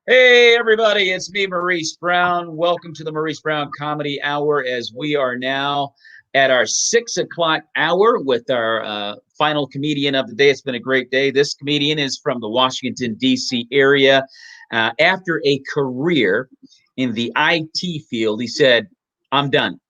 Hey, everybody, it's me, Maurice Brown. Welcome to the Maurice Brown Comedy Hour as we are now at our 6 o'clock hour with our final comedian of the day. It's been a great day. This comedian is from the Washington, D.C. area. After a career in the IT field, he said, I'm done.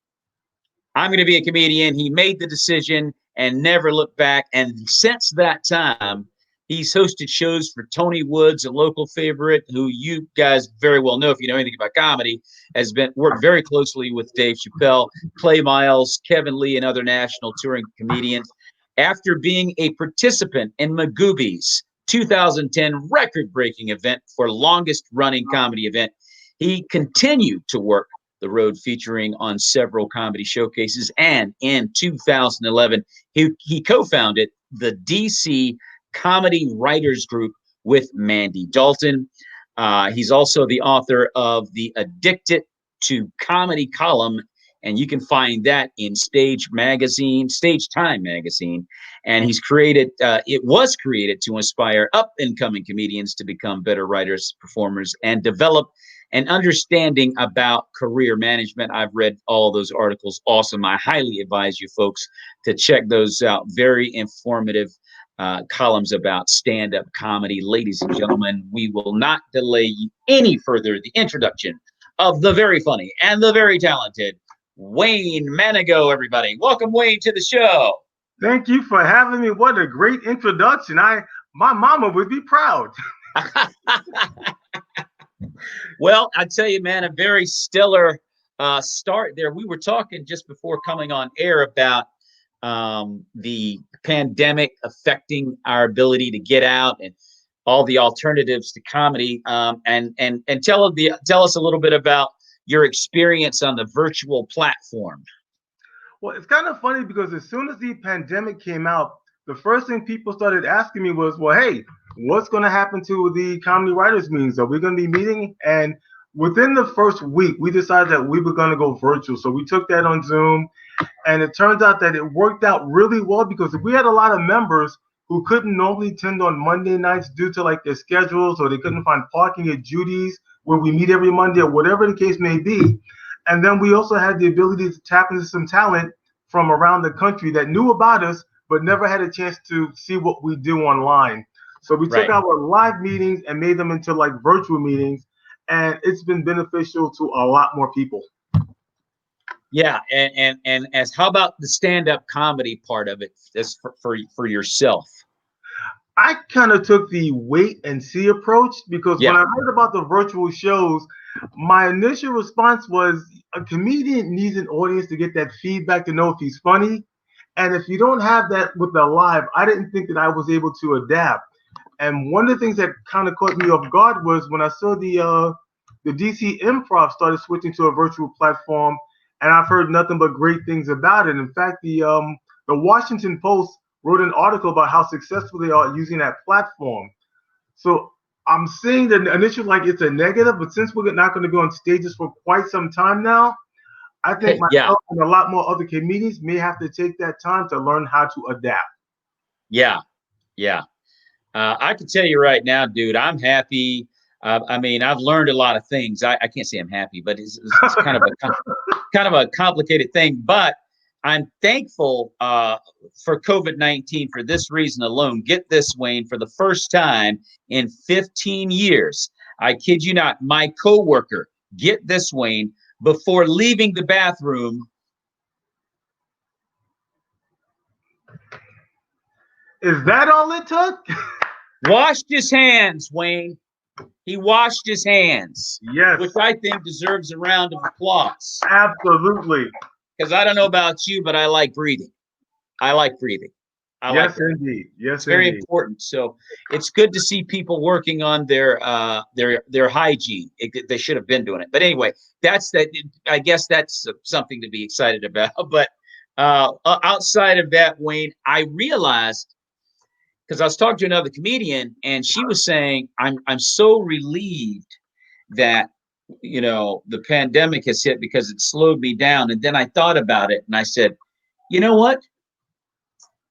I'm going to be a comedian. He made the decision and never looked back. And since that time, he's hosted shows for Tony Woods, a local favorite who you guys very well know if you know anything about comedy, has been worked very closely with Dave Chappelle, Clay Miles, Kevin Lee, and other national touring comedians. After being a participant in Magooby's 2010 record-breaking event for longest running comedy event, he continued to work the road, featuring on several comedy showcases. And in 2011, he co-founded the DC Comedy Writers Group with Mandy Dalton. He's also the author of the Addicted to Comedy column, and you can find that in Stage Magazine, Stage Time Magazine. And it was created to inspire up and coming comedians to become better writers, performers, and develop an understanding about career management. I've read all those articles. Awesome. I highly advise you folks to check those out. Very informative columns about stand-up comedy. Ladies and gentlemen, we will not delay any further the introduction of the very funny and the very talented Wayne Manigo, everybody. Welcome, Wayne, to the show. Thank you for having me. What a great introduction. My mama would be proud. Well, I tell you, man, a very stellar start there. We were talking just before coming on air about the pandemic affecting our ability to get out and all the alternatives to comedy. And tell us a little bit about your experience on the virtual platform. Well, it's kind of funny because as soon as the pandemic came out, the first thing people started asking me was, well, hey, what's going to happen to the comedy writers meetings? Are we going to be meeting? And within the first week, we decided that we were going to go virtual. So we took that on Zoom. And it turns out that it worked out really well because we had a lot of members who couldn't normally attend on Monday nights due to like their schedules, or they couldn't find parking at Judy's where we meet every Monday, or whatever the case may be. And then we also had the ability to tap into some talent from around the country that knew about us but never had a chance to see what we do online. So we took Right. our live meetings and made them into like virtual meetings, and it's been beneficial to a lot more people. Yeah, and as how about the stand-up comedy part of it, as for yourself? I kind of took the wait and see approach because when Yeah. I heard about the virtual shows, my initial response was a comedian needs an audience to get that feedback to know if he's funny. And if you don't have that with the live, I didn't think that I was able to adapt. And one of the things that kind of caught me off guard was when I saw the DC Improv started switching to a virtual platform, and I've heard nothing but great things about it. In fact, the Washington Post wrote an article about how successful they are using that platform. So I'm seeing that initially like it's a negative, but since we're not going to be on stages for quite some time now, I think Yeah. myself and a lot more other comedians may have to take that time to learn how to adapt. Yeah. Yeah. I can tell you right now, dude, I'm happy. I mean, I've learned a lot of things. I can't say I'm happy, but it's kind of a complicated thing. But I'm thankful for COVID-19 for this reason alone. Get this, Wayne, for the first time in 15 years. I kid you not, my coworker, get this, Wayne, before leaving the bathroom, Is that all it took? washed his hands, Wayne. He washed his hands, Yes, which I think deserves a round of applause. absolutely. Because I don't know about you, but I like breathing. I like breathing. I like Yes, that. indeed. It's Yes, very indeed. important. So it's good to see people working on their hygiene. They should have been doing it, but anyway, that's that. I guess that's something to be excited about. But outside of that, Wayne, I realized because I was talking to another comedian, and she was saying, I'm so relieved that the pandemic has hit because it slowed me down. And then I thought about it, and I said, you know what?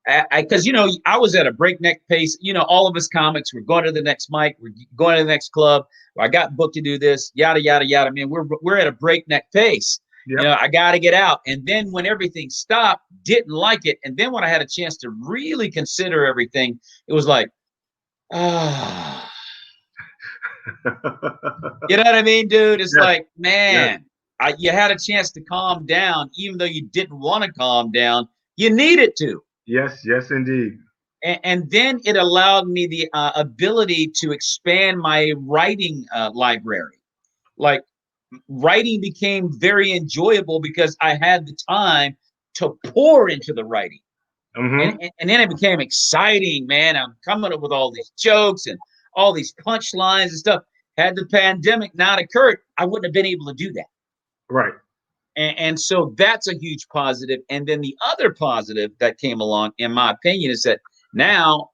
Because I was at a breakneck pace. All of us comics, we're going to the next mic, we're going to the next club. I got booked to do this, yada yada yada. Man, we're at a breakneck pace. Yep. I got to get out. And then when everything stopped, didn't like it. And then when I had a chance to really consider everything, it was like, ah, you know what I mean, dude? It's Yes. like, Yes. man, you had a chance to calm down, even though you didn't want to calm down. You needed to. Yes. Yes, indeed. And then it allowed me the ability to expand my writing library. Like writing became very enjoyable because I had the time to pour into the writing. Mm-hmm. And then it became exciting, man. I'm coming up with all these jokes and all these punchlines and stuff. Had the pandemic not occurred, I wouldn't have been able to do that. Right. And so that's a huge positive. And then the other positive that came along, in my opinion, is that now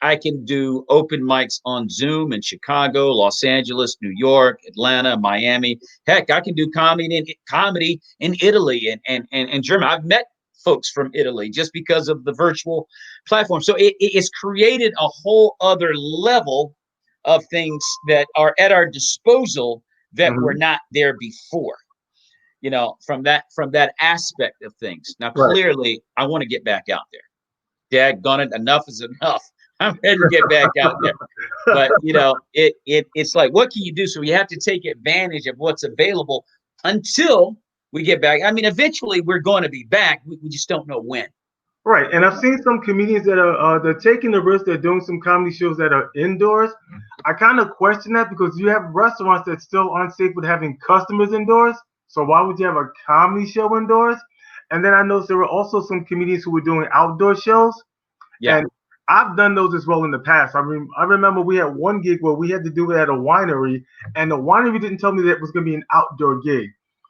I can do open mics on Zoom in Chicago, Los Angeles, New York, Atlanta, Miami. Heck, I can do comedy in Italy and Germany. I've met folks from Italy just because of the virtual platform. So it's created a whole other level of things that are at our disposal that were Mm-hmm. not there before. From that aspect of things. Now, Right. clearly, I want to get back out there. Daggone it, enough is enough. I'm ready to get back out there. But it's like, what can you do? So we have to take advantage of what's available until we get back. I mean, eventually we're going to be back. We just don't know when. Right. And I've seen some comedians that are they're taking the risk. They're doing some comedy shows that are indoors. I kind of question that because you have restaurants that still aren't safe with having customers indoors. So why would you have a comedy show indoors? And then I noticed there were also some comedians who were doing outdoor shows. Yeah. And I've done those as well in the past. I remember we had one gig where we had to do it at a winery, and the winery didn't tell me that it was going to be an outdoor gig.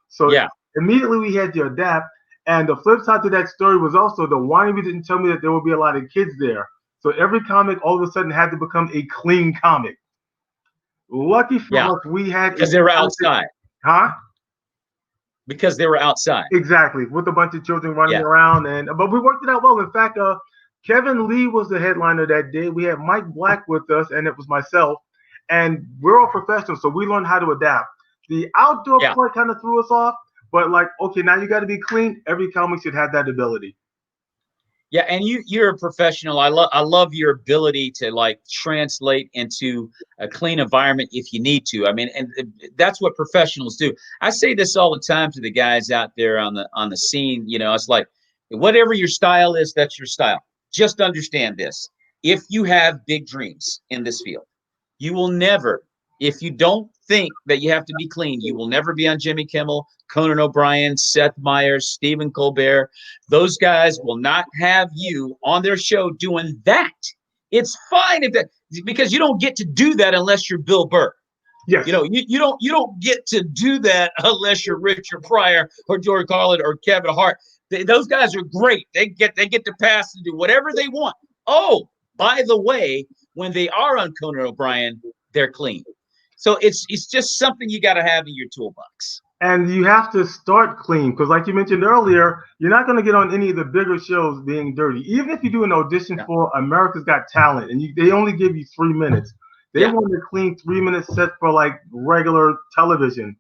So Yeah. immediately we had to adapt. And the flip side to that story was also the winery didn't tell me that there would be a lot of kids there. So every comic all of a sudden had to become a clean comic. Lucky for Yeah. us, we had Because they were outside. huh? Because they were outside. Exactly, with a bunch of children running Yeah. around, but we worked it out well. In fact, Kevin Lee was the headliner that day. We had Mike Black with us, and it was myself, and we're all professionals, so we learned how to adapt. The outdoor Yeah. part kind of threw us off, but like, okay, now you got to be clean. Every comic should have that ability. Yeah, and you're a professional. I love your ability to like translate into a clean environment if you need to. I mean, and that's what professionals do. I say this all the time to the guys out there on the scene. It's like whatever your style is, that's your style. Just understand this. If you have big dreams in this field, you will never, if you don't think that you have to be clean, you will never be on Jimmy Kimmel, Conan O'Brien, Seth Meyers, Stephen Colbert. Those guys will not have you on their show doing that. It's fine if that, because you don't get to do that unless you're Bill Burr. Yes. You don't get to do that unless you're Richard Pryor or George Carlin or Kevin Hart. Those guys are great. They get to pass and do whatever they want. Oh, by the way, when they are on Conan O'Brien, they're clean. So it's just something you got to have in your toolbox. And you have to start clean because, like you mentioned earlier, you're not going to get on any of the bigger shows being dirty. Even if you do an audition for America's Got Talent and they only give you 3 minutes, they want a clean 3 minute set for like regular television.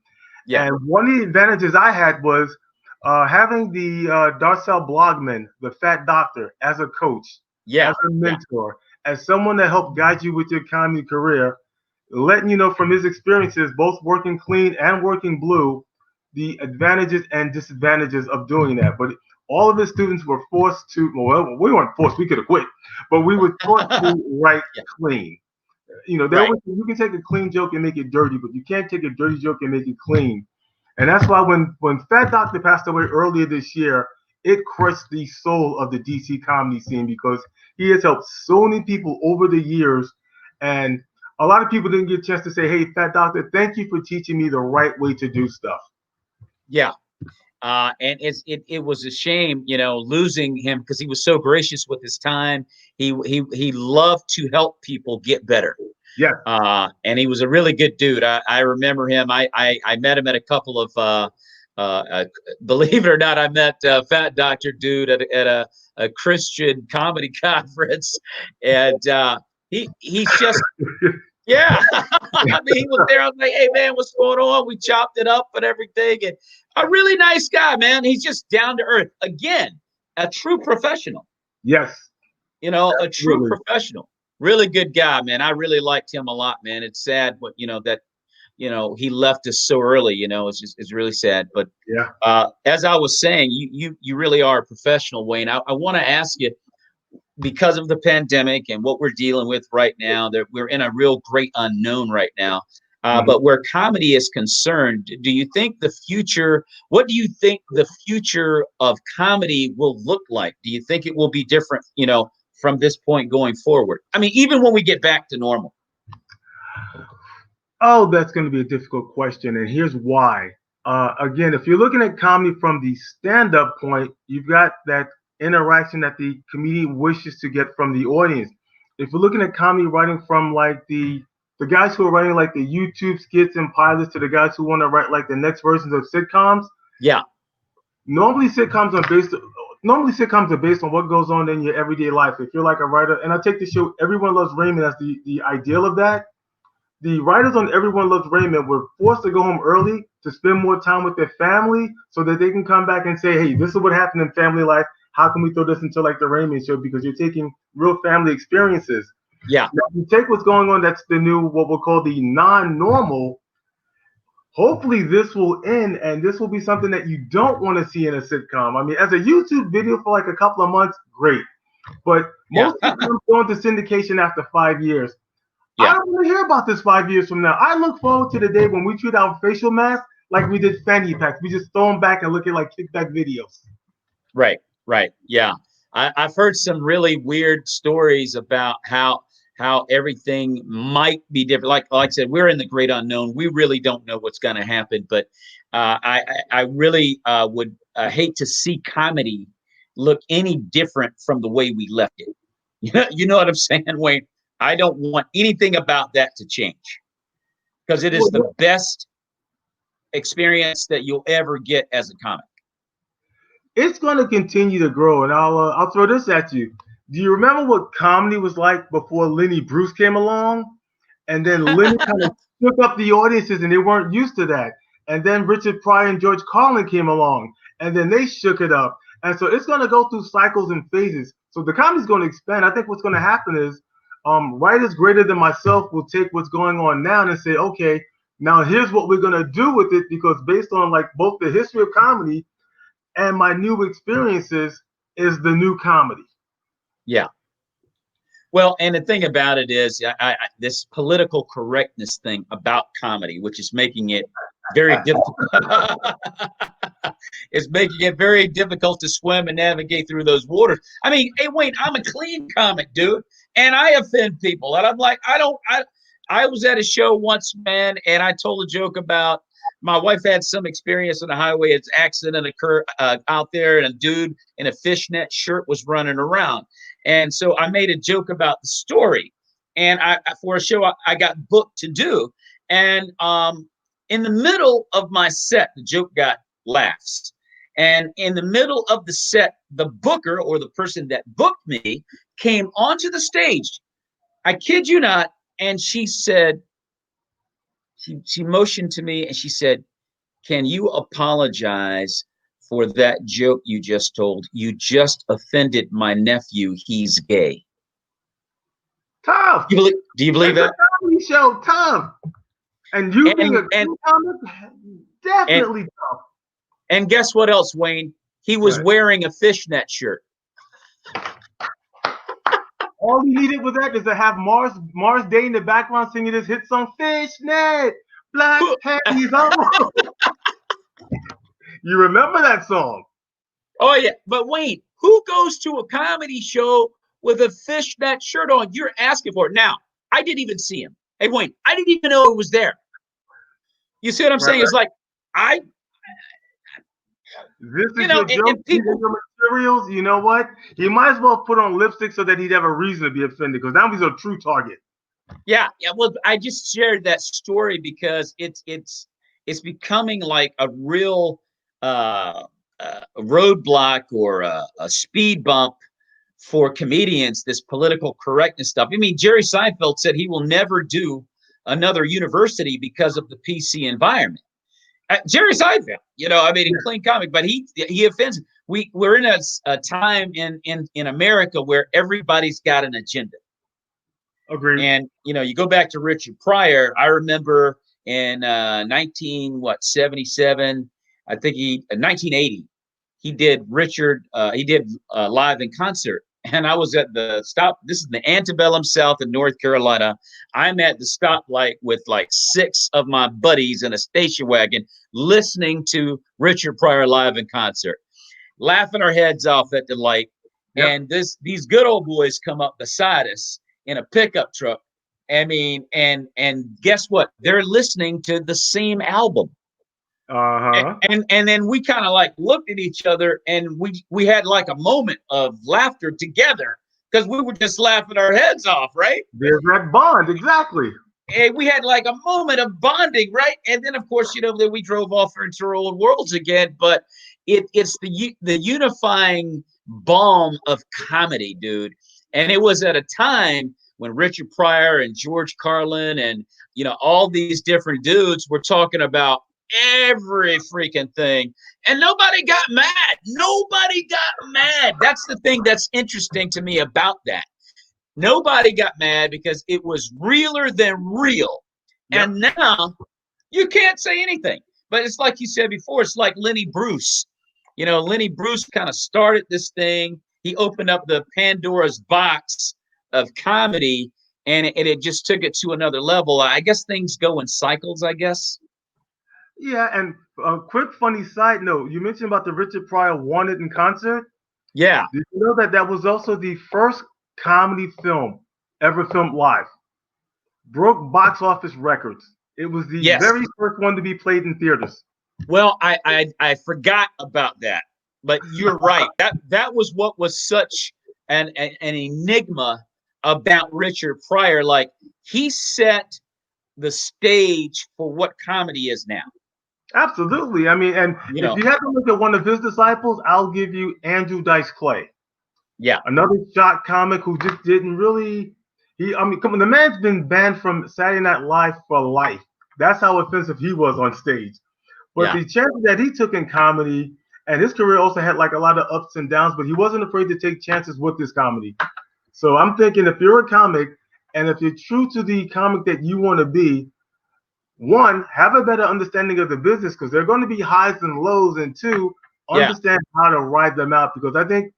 Yeah. And one of the advantages I had was having the Darcel Blogman, the Fat Doctor, as a coach, as a mentor, as someone that helped guide you with your comedy career, letting you know from his experiences, both working clean and working blue, the advantages and disadvantages of doing that. But all of his students were forced to, well, we weren't forced, we could have quit, but we were taught to write clean. They always say you can take a clean joke and make it dirty, but you can't take a dirty joke and make it clean. And that's why when Fat Doctor passed away earlier this year, it crushed the soul of the DC comedy scene because he has helped so many people over the years. And a lot of people didn't get a chance to say, hey, Fat Doctor, thank you for teaching me the right way to do stuff. Yeah. And it was a shame, losing him because he was so gracious with his time. He loved to help people get better. Yeah. And he was a really good dude. I remember him. I met him at a couple of believe it or not, I met Fat Doctor Dude at a Christian comedy conference, and he's just yeah. I mean, he was there. I was like, "Hey, man, what's going on?" We chopped it up and everything, and a really nice guy, man. He's just down to earth. Again, a true professional. Yes, A true absolutely. professional. Really good guy, man. I really liked him a lot, man. It's sad, but that he left us so early. It's really sad. But Yeah. as I was saying, you really are a professional, Wayne. I want to ask you, because of the pandemic and what we're dealing with right now, that we're in a real great unknown right now. Mhm. But where comedy is concerned, do you think the future? What do you think the future of comedy will look like? Do you think it will be different? From this point going forward. I mean, even when we get back to normal. Oh, that's going to be a difficult question, and here's why. Again, if you're looking at comedy from the stand-up point, you've got that interaction that the comedian wishes to get from the audience. If you're looking at comedy writing from like the guys who are writing like the YouTube skits and pilots to the guys who want to write like the next versions of sitcoms, Yeah. normally sitcoms are based normally sitcoms are based on what goes on in your everyday life. If you're like a writer, and I take the show Everyone Loves Raymond as the ideal of that. The writers on Everyone Loves Raymond were forced to go home early to spend more time with their family so that they can come back and say, hey, this is what happened in family life. How can we throw this into like the Raymond show? Because you're taking real family experiences. Yeah. Now, if you take what's going on, that's the new, what we'll call the non-normal. Hopefully this will end and this will be something that you don't want to see in a sitcom. I mean, as a YouTube video for like a couple of months, great. But Yeah. most sitcoms go into syndication after 5 years. I Yeah. don't want to hear about this 5 years from now. I look forward to the day when we treat our facial masks like we did fanny packs. We just throw them back and look at like kickback videos. Right. Right. Yeah. I've heard some really weird stories about how everything might be different. Like I said, we're in the great unknown. We really don't know what's going to happen. But I really would hate to see comedy look any different from the way we left it. You know what I'm saying, Wayne? I don't want anything about that to change, because it is the Well, best experience that you'll ever get as a comic. it's going to continue to grow, and I'll throw this at you. Do you remember what comedy was like before Lenny Bruce came along? And then Lenny kind of shook up the audiences, and they weren't used to that. And then Richard Pryor and George Carlin came along, and then they shook it up. And so it's going to go through cycles and phases. So the comedy's going to expand. I think what's going to happen is writers greater than myself will take what's going on now and say, okay, now here's what we're going to do with it, because based on like both the history of comedy and my new experiences is the new comedy. Yeah. Well, and the thing about it is, this political correctness thing about comedy, which is making it very difficult. It's making it very difficult to swim and navigate through those waters. I mean, hey, Wayne, I'm a clean comic, dude, and I offend people. And I'm like, I don't. I was at a show once, man, and I told a joke about my wife had some experience on the highway. It's accident occurred out there, and a dude in a fishnet shirt was running around. And so I made a joke about the story. And for a show I got booked to do. And in the middle of my set, the joke got laughs. And in the middle of the set, the booker, or the person that booked me, came onto the stage. I kid you not. And she said, she motioned to me and she said, "Can you apologize for that joke you just told? You just offended my nephew. He's gay." Tough. Do you believe It's a that? comedy show. Tough. And you being a And and clean comic, and definitely tough. and guess what else, Wayne? He was But wearing a fishnet shirt. all he needed was that is to have Mars Day in the background singing his hit song Fishnet, Black Panties on. You remember that song? Oh yeah, but Wayne, who goes to a comedy show with a fishnet shirt on? You're asking for it. Now, I didn't even see him. Hey Wayne, I didn't even know it was there. You see what I'm Right, saying? right. It's like I, This is your joke. and These are people. your materials. You know what? He might as well put on lipstick so that he'd have a reason to be offended, because now he's a true target. Yeah, yeah. Well, I just shared that story because it's becoming like a real uh, a roadblock or a speed bump for comedians, this political correctness stuff. I mean, Jerry Seinfeld said he will never do another university because of the PC environment. Jerry Seinfeld, I mean, in clean comic, but he offends. We're in a time in America where everybody's got an agenda. Agreed. And you go back to Richard Pryor. I remember in 1977, I think 1980, he did live in concert. And I was at the stop. This is the antebellum South in North Carolina. I'm at the stoplight with like 6 of my buddies in a station wagon listening to Richard Pryor live in concert, laughing our heads off at the light. Yep. And these good old boys come up beside us in a pickup truck. I mean, and guess what? They're listening to the same album. And then we kind of like looked at each other, and we had like a moment of laughter together because we were just laughing our heads off, right? There's that bond, exactly. And we had like a moment of bonding, right? And then of course, then we drove off into our old worlds again. But it's the unifying balm of comedy, dude. And it was at a time when Richard Pryor and George Carlin and all these different dudes were talking about every freaking thing, and nobody got mad. Nobody got mad. That's the thing that's interesting to me about that. Nobody got mad because it was realer than real. Yep. And now you can't say anything. But it's like you said before, it's like Lenny Bruce. Lenny Bruce kind of started this thing. He opened up the Pandora's box of comedy, and it just took it to another level. I guess things go in cycles, I guess. Yeah, and a quick funny side note, you mentioned about the Richard Pryor Wanted in concert. Yeah. Did you know that was also the first comedy film ever filmed live? Broke box office records. It was the very first one to be played in theaters. Well, I forgot about that, but you're right. That was what was such an enigma about Richard Pryor. Like, he set the stage for what comedy is now. Absolutely. I mean, and if you have to look at one of his disciples, I'll give you Andrew Dice Clay. Yeah. Another shock comic who just didn't really. Come on, the man's been banned from Saturday Night Live for life. That's how offensive he was on stage. But the chances that he took in comedy, and his career also had like a lot of ups and downs, but he wasn't afraid to take chances with this comedy. So I'm thinking, if you're a comic and if you're true to the comic that you want to be, one, have a better understanding of the business because there are going to be highs and lows, and two, understand how to ride them out. Because I think,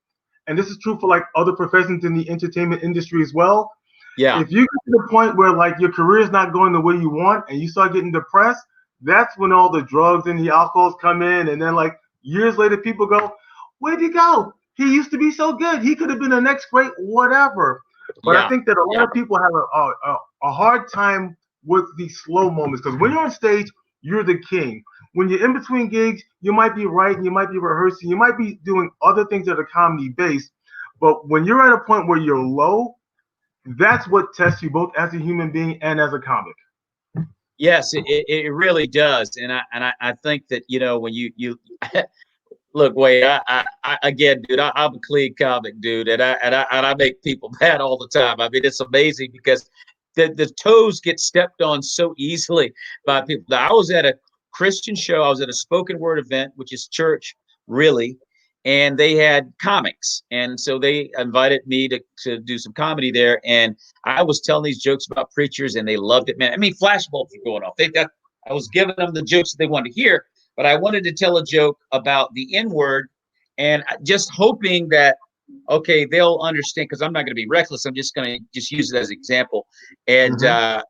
and this is true for like other professions in the entertainment industry as well. Yeah. If you get to the point where like your career is not going the way you want and you start getting depressed, that's when all the drugs and the alcohols come in. And then like years later, people go, where'd he go? He used to be so good. He could have been the next great whatever. But I think that a lot of people have a hard time with the slow moments because when you're on stage, you're the king. When you're in between gigs, you might be writing, you might be rehearsing, you might be doing other things that are comedy based. But when you're at a point where you're low, that's what tests you both as a human being and as a comic. Yes, it really does, and I think that when you look, Wade, I again, dude, I'm a clean comic, dude, and I make people mad all the time. I mean, it's amazing because the toes get stepped on so easily by people. I was at a Christian show. I was at a spoken word event, which is church, really. And they had comics. And so they invited me to do some comedy there. And I was telling these jokes about preachers and they loved it, man. I mean, flashbulbs were going off. I was giving them the jokes that they wanted to hear, but I wanted to tell a joke about the N-word and just hoping that, okay, they'll understand because I'm not going to be reckless. I'm just going to just use it as an example. And I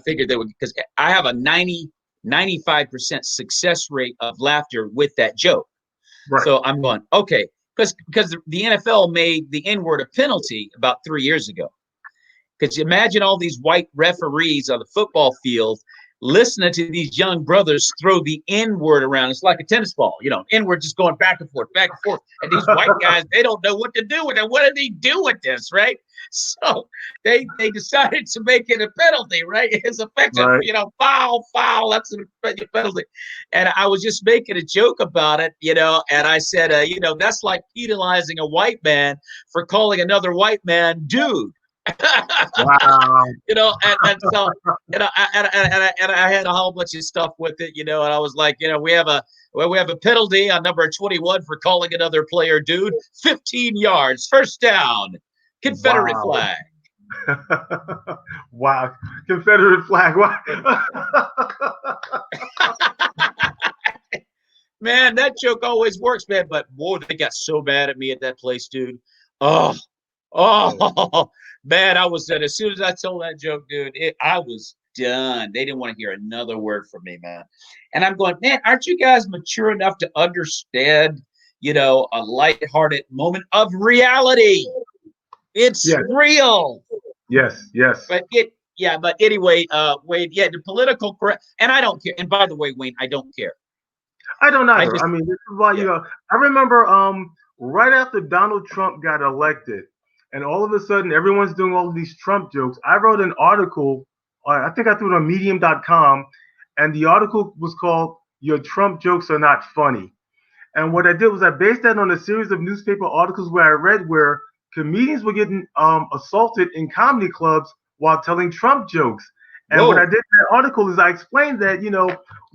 figured they would, because I have a 95% success rate of laughter with that joke. Right. So I'm going, okay, because the NFL made the N-word a penalty about 3 years ago. Because imagine all these white referees on the football field listening to these young brothers throw the N word around. It's like a tennis ball, N word just going back and forth, back and forth. And these white guys, they don't know what to do with it. What do they do with this, right? So they decided to make it a penalty, right? It's effective, Right. foul. That's a penalty. And I was just making a joke about it, and I said, that's like penalizing a white man for calling another white man dude. Wow. And so I had a whole bunch of stuff with it, and I was like, we have a penalty on number 21 for calling another player dude. 15 yards, first down, Confederate Wow. flag. Wow. Confederate flag. Wow. Man, that joke always works, man. But boy, they got so mad at me at that place, dude. Oh, man, I was as soon as I told that joke, dude, I was done. They didn't want to hear another word from me, man. And I'm going, man, aren't you guys mature enough to understand, a lighthearted moment of reality? It's Yes. real. Yes. Yes. But anyway, Wade, the political correct, and I don't care. And by the way, Wayne, I don't care. I don't I either. just, I mean, this is why I remember right after Donald Trump got elected, and all of a sudden everyone's doing all of these Trump jokes. I wrote an article. I think I threw it on Medium.com, and the article was called "Your Trump Jokes Are Not Funny." And what I did was I based that on a series of newspaper articles where I read where comedians were getting assaulted in comedy clubs while telling Trump jokes. And what I whoa, did in that article is I explained that,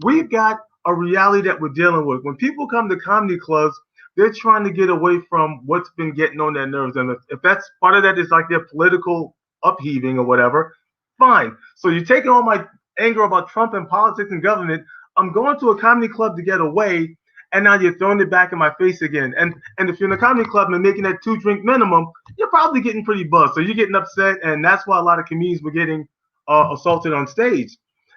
we've got a reality that we're dealing with. When people come to comedy clubs, they're trying to get away from what's been getting on their nerves. And if that's part of that is like their political upheaving or whatever, fine. So you're taking all my anger about Trump and politics and government. I'm going to a comedy club to get away, and now you're throwing it back in my face again. And if you're in a comedy club and making that 2 drink minimum, you're probably getting pretty buzzed. So you're getting upset, and that's why a lot of comedians were getting assaulted on stage.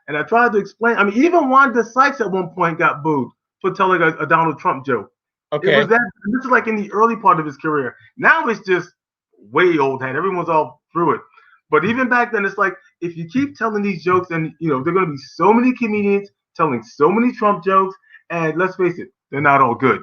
And I tried to explain. I mean, even Wanda Sykes at one point got booed for telling a Donald Trump joke. It was okay. that. This is like in the early part of his career. Now it's just way old hat. Everyone's all through it. But even back then, it's like if you keep telling these jokes, and there are going to be so many comedians telling so many Trump jokes, and let's face it, they're not all good.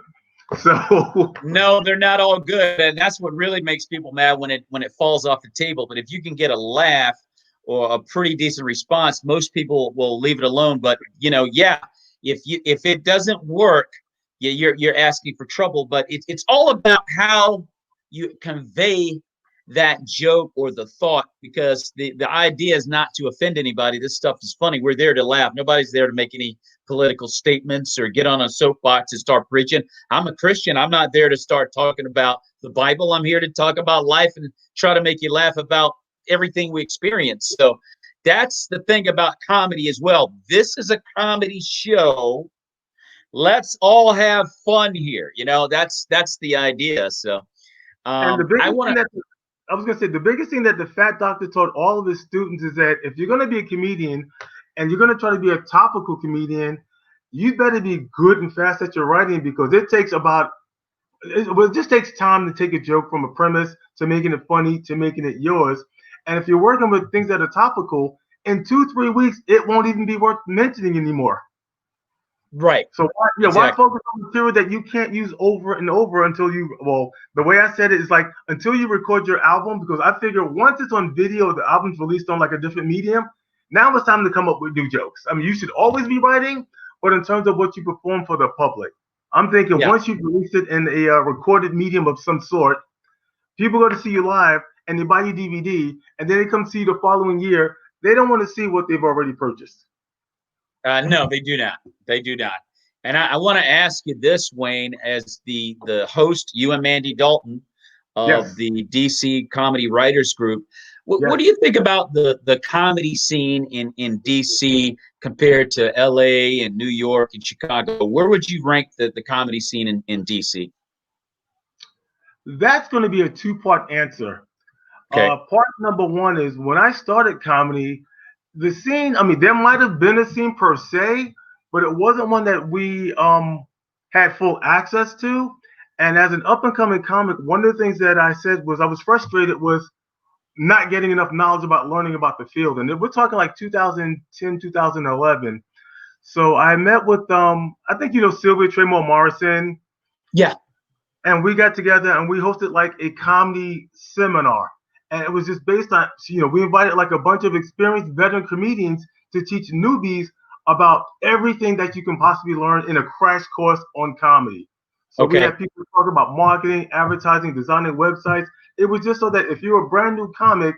So No, they're not all good, and that's what really makes people mad when it falls off the table. But if you can get a laugh or a pretty decent response, most people will leave it alone. But if it doesn't work, you're asking for trouble. But it's all about how you convey that joke or the thought, because the idea is not to offend anybody. This stuff is funny. We're there to laugh. Nobody's there to make any political statements or get on a soapbox and start preaching. I'm a Christian. I'm not there to start talking about the Bible. I'm here to talk about life and try to make you laugh about everything we experience. So that's the thing about comedy as well. This is a comedy show. Let's all have fun here. That's the idea. So and the I biggest want thing to. that I was gonna say, the biggest thing that the fat doctor taught all of his students is that if you're gonna be a comedian and you're gonna try to be a topical comedian, you better be good and fast at your writing, because it just takes time to take a joke from a premise to making it funny to making it yours. And if you're working with things that are topical, in 2-3 weeks it won't even be worth mentioning anymore. Right. So why Exactly. focus on material that you can't use over and over until the way I said it is like until you record your album, because I figure once it's on video, the album's released on like a different medium. Now it's time to come up with new jokes. I mean, you should always be writing, but in terms of what you perform for the public, I'm thinking Yeah. once you release it in a recorded medium of some sort, people go to see you live and they buy you DVD, and then they come see you the following year. They don't want to see what they've already purchased. No, they do not. They do not. And I want to ask you this, Wayne, as the host, you and Mandy Dalton of Yes, the DC Comedy Writers Group. What yes. do you think about the comedy scene in DC compared to LA and New York and Chicago? Where would you rank the comedy scene in DC? That's going to be a two-part answer. Okay. Part number one is when I started comedy, the scene, I mean, there might have been a scene per se, but it wasn't one that we had full access to. And as an up and coming comic, one of the things that I said was I was frustrated with not getting enough knowledge about learning about the field. And we're talking like 2010, 2011. So I met with I think you know Sylvia Tremor Morrison, Yeah. and we got together and we hosted like a comedy seminar. And it was just based on, you know, we invited like a bunch of experienced veteran comedians to teach newbies about everything that you can possibly learn in a crash course on comedy. So we Okay. had people talk about marketing, advertising, designing websites. It was just so that if you're a brand new comic,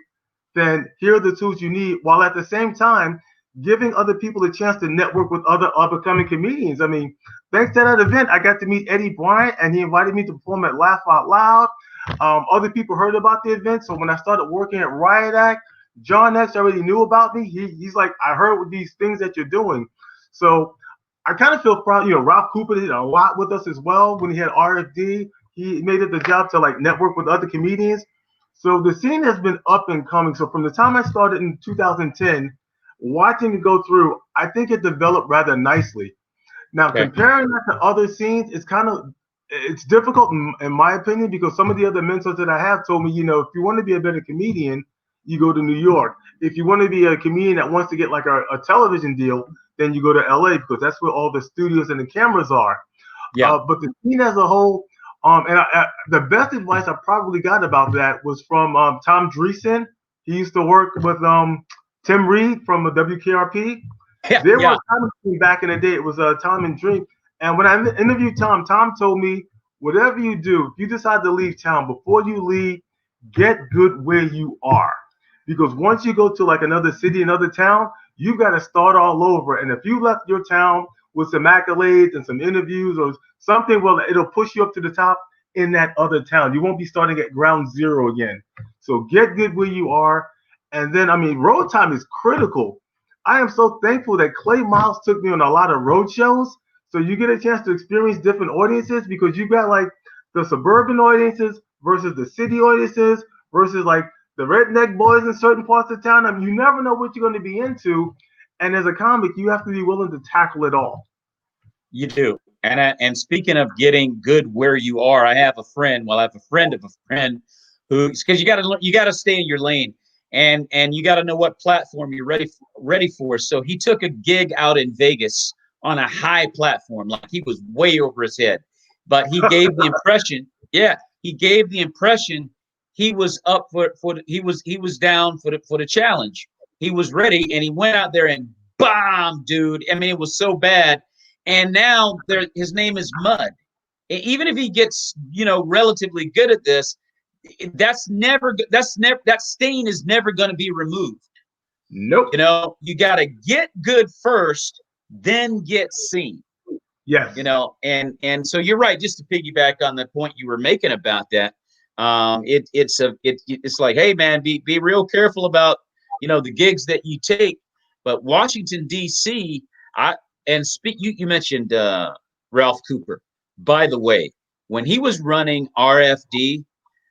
then here are the tools you need, while at the same time giving other people a chance to network with other up and coming comedians. I mean, thanks to that event, I got to meet Eddie Bryant, and he invited me to perform at Laugh Out Loud. Other people heard about the event, so when I started working at Riot Act, John X already knew about me. He's like, I heard with these things that you're doing. So I kind of feel proud. You know, Ralph Cooper did a lot with us as well when he had RFD. He made it the job to like network with other comedians. So the scene has been up and coming. So from the time I started in 2010, watching it go through, I think it developed rather nicely. Now, Okay. comparing that to other scenes, it's difficult in my opinion, because some of the other mentors that I have told me, you know, if you want to be a better comedian, you go to New York. If you want to be a comedian that wants to get like a television deal, then you go to LA, because that's where all the studios and the cameras are. Yeah. But the scene as a whole, the best advice I probably got about that was from Tom Dreesen. He used to work with Tim Reed from the WKRP. Yeah. There Yeah. was a time back in the day. It was Tom and Dream. And when I interviewed Tom, Tom told me, whatever you do, if you decide to leave town, before you leave, get good where you are. Because once you go to like another city, another town, you got to start all over. And if you left your town with some accolades and some interviews or something, well, it'll push you up to the top in that other town. You won't be starting at ground zero again. So get good where you are. And then, I mean, road time is critical. I am so thankful that Clay Miles took me on a lot of road shows. So you get a chance to experience different audiences, because you got like the suburban audiences versus the city audiences versus like the redneck boys in certain parts of town. I mean, you never know what you're going to be into. And as a comic, you have to be willing to tackle it all. You do. And speaking of getting good where you are, I have a friend. Well, I have a friend of a friend who, because you gotta stay in your lane, and you got to know what platform you're ready for. So he took a gig out in Vegas on a high platform, like he was way over his head, but he gave the impression, yeah, he gave the impression he was up he was down for the challenge. He was ready, and he went out there and bomb, dude. I mean, it was so bad. And now his name is Mud. Even if he gets, relatively good at this, that stain is never going to be removed. Nope. You got to get good first, then get seen. Yes. And so you're right. Just to piggyback on the point you were making about that, it's like, hey man, be real careful about the gigs that you take. But Washington D.C., you mentioned Ralph Cooper. By the way, when he was running RFD,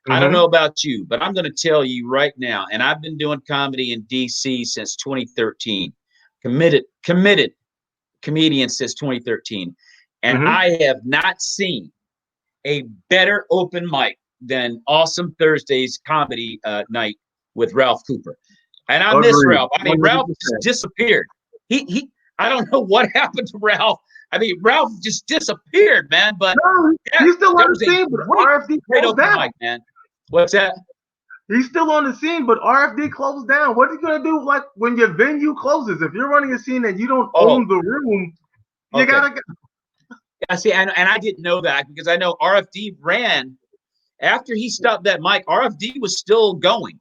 I don't know about you, but I'm going to tell you right now, and I've been doing comedy in DC since 2013, committed comedian since 2013, and I have not seen a better open mic than Awesome Thursdays comedy night with Ralph Cooper. And I miss Agreed. Ralph. I mean, 100%. Ralph just disappeared. He I don't know what happened to Ralph. I mean, Ralph just disappeared, man. But No, he's still on the was a scene, but great, RFD great closed open down. mic, man. What's that? He's still on the scene, but RFD closed down. What are you gonna do like when your venue closes? If you're running a scene and you don't own the room, you Okay. gotta. Yeah, see, and I didn't know that, because I know RFD ran after he stopped that mic. RFD was still going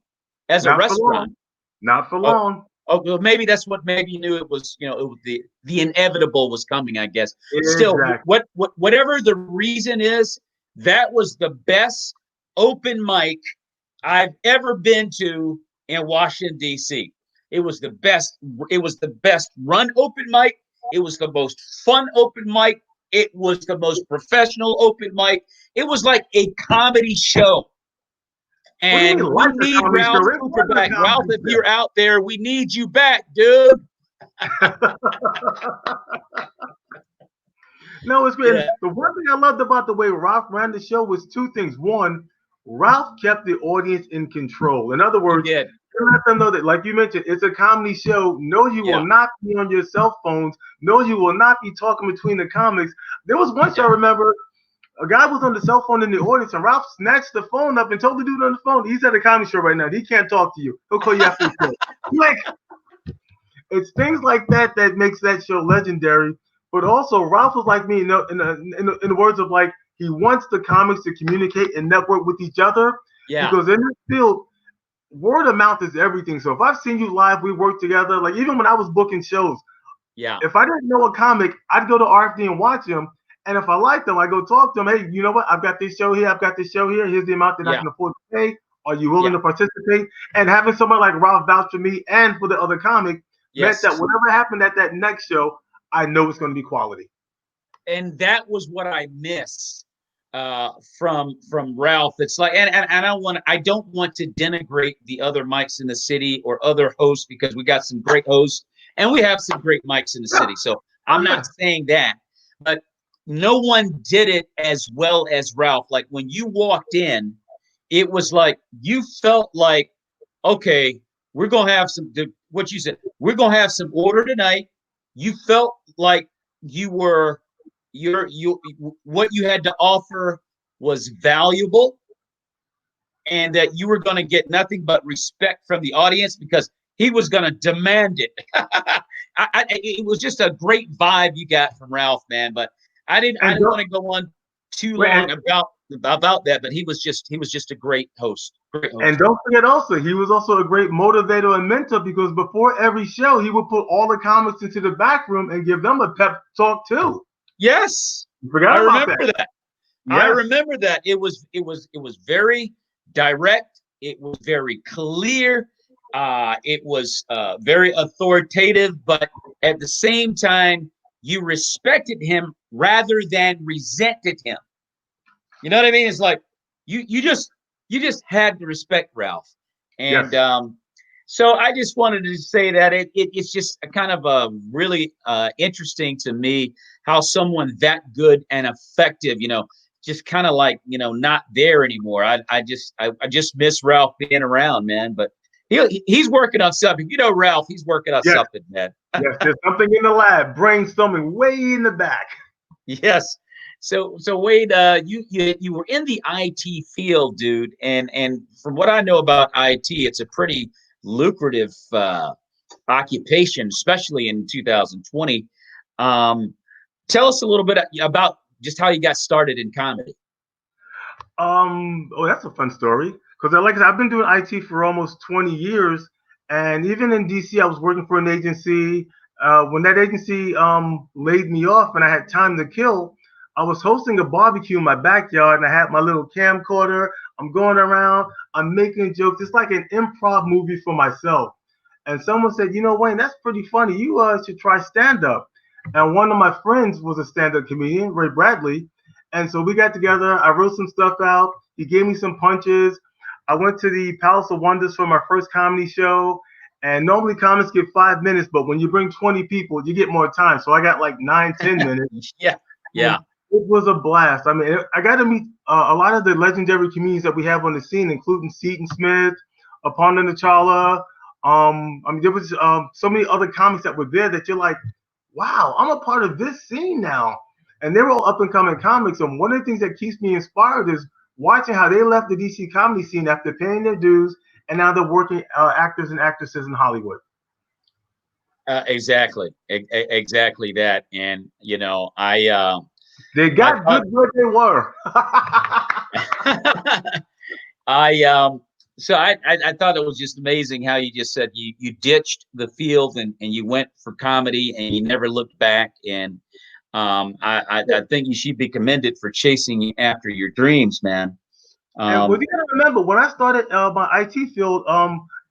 as a Not for long. restaurant. Not for long. Well, maybe that's what maybe you knew it was. It was the inevitable was coming, I guess. Still, Exactly. whatever the reason is, that was the best open mic I've ever been to in Washington D.C. It was the best. It was the best run open mic. It was the most fun open mic. It was the most professional open mic. It was like a comedy show. What do you mean, And we like a need comedy Ralph show? It Cooper was a back. Ralph, comedy if you're out there, we need you back, dude. No, it's great. Yeah. The one thing I loved about the way Ralph ran the show was two things. One, Ralph kept the audience in control. In other He words, did. you let them know that, like you mentioned, it's a comedy show. No, you Yeah. will not be on your cell phones. No, you will not be talking between the comics. There was one show I remember, a guy was on the cell phone in the audience, and Ralph snatched the phone up and told the dude on the phone, he's at a comedy show right now. He can't talk to you. He'll call you after the show. Like, it's things like that that makes that show legendary. But also, Ralph was like me in the words of like, he wants the comics to communicate and network with each other Yeah. because in this field, word of mouth is everything. So if I've seen you live, we work together. Like even when I was booking shows, Yeah. if I didn't know a comic, I'd go to RFD and watch him. And if I liked them, I go talk to them. Hey, you know what? I've got this show here. I've got this show here. Here's the amount that I Yeah. can afford to pay. Are you willing Yeah. to participate? And having someone like Ralph vouch for me and for the other comic meant Yes. that whatever happened at that next show, I know it's going to be quality. And that was what I miss from Ralph. It's like, and I don't want to denigrate the other mics in the city or other hosts because we got some great hosts and we have some great mics in the city. So I'm not saying that, but no one did it as well as Ralph. Like when you walked in, it was like you felt like, okay, we're gonna have what you said. We're gonna have some order tonight. You felt like you were you what you had to offer was valuable and that you were going to get nothing but respect from the audience because he was going to demand it. It was just a great vibe you got from Ralph, man. But I didn't want to go on too long about that. But he was just a great host. Great host. And don't forget also, he was also a great motivator and mentor because before every show, he would put all the comics into the back room and give them a pep talk too. Yes, You forgot I about remember that. Yes. I remember that. It was very direct. It was very clear. It was very authoritative, but at the same time, you respected him rather than resented him. You know what I mean? It's like you just had to respect Ralph, and Yes. so I just wanted to say that it's just a kind of a really interesting to me how someone that good and effective, just kind of like not there anymore. I just miss Ralph being around, man. But he's working on something. Ralph, he's working on Yes. something, man. Yes, there's something in the lab, brainstorming way in the back. Yes. So Wade, you were in the IT field, dude, and from what I know about IT, it's a pretty lucrative occupation, especially in 2020. Tell us a little bit about just how you got started in comedy. Oh, that's a fun story. Because like I said, I've been doing IT for almost 20 years, and even in DC, I was working for an agency. When that agency laid me off and I had time to kill, I was hosting a barbecue in my backyard, and I had my little camcorder. I'm going around, I'm making jokes. It's like an improv movie for myself. And someone said, Wayne, that's pretty funny. You should try stand up. And one of my friends was a stand up comedian, Ray Bradley. And so we got together. I wrote some stuff out. He gave me some punches. I went to the Palace of Wonders for my first comedy show. And normally comics get 5 minutes, but when you bring 20 people, you get more time. So I got like 9, 10 minutes. Yeah. And it was a blast. I mean, I got to meet a lot of the legendary comedians that we have on the scene, including Seton Smith, Aparna Nachala. There was so many other comics that were there that you're like, wow, I'm a part of this scene now. And they're all up and coming comics. And one of the things that keeps me inspired is watching how they left the DC comedy scene after paying their dues, and now they're working actors and actresses in Hollywood. Exactly that. And they got good where they were. I thought it was just amazing how you just said you ditched the field and you went for comedy and you never looked back. And I think you should be commended for chasing after your dreams, man. And you gotta remember, when I started my IT field,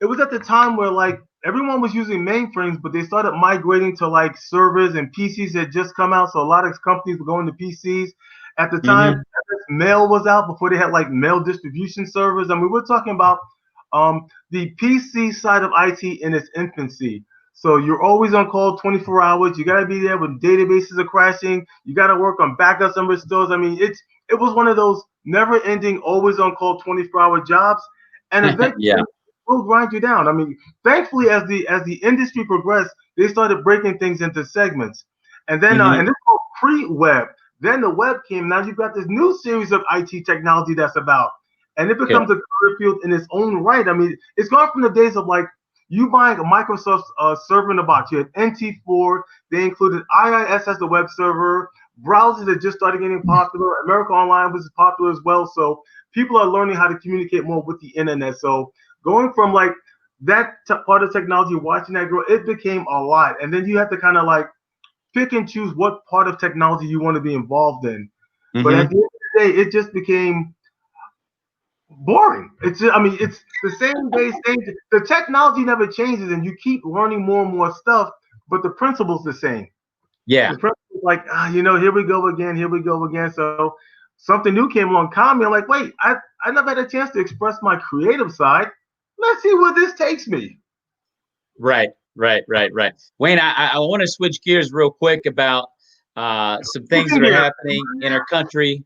it was at the time where like everyone was using mainframes, but they started migrating to like servers and PCs had just come out. So a lot of companies were going to PCs. At the time, mail was out before they had like mail distribution servers. I mean, we're talking about the PC side of IT in its infancy. So you're always on call 24 hours. You got to be there when databases are crashing. You got to work on backups and restores. I mean, it was one of those never ending, always on call, 24-hour jobs, and eventually Yeah. will grind you down. I mean, thankfully, as the industry progressed, they started breaking things into segments, and then Hmm. and this called pre-web. Then the web came. Now you've got this new series of IT technology that's about, and it Yeah. becomes a career field in its own right. I mean, it's gone from the days of like you buying a Microsoft server in a box. You had NT4. They included IIS as the web server. Browsers that just started getting popular. America Online was popular as well. So people are learning how to communicate more with the internet. So going from like that part of technology, watching that grow, it became a lot. And then you have to kind of like pick and choose what part of technology you want to be involved in. But at Hmm. the end of the day, it just became boring. It's just, I mean, it's the same day, same. The technology never changes, and you keep learning more and more stuff, but the principle's the same. Yeah. The principle's like, here we go again, here we go again. So something new came along, comedy. I'm like, wait, I never had a chance to express my creative side. Let's see where this takes me. Right. Right. Right. Right. Wayne, I want to switch gears real quick about some things that Looking are here. happening in our country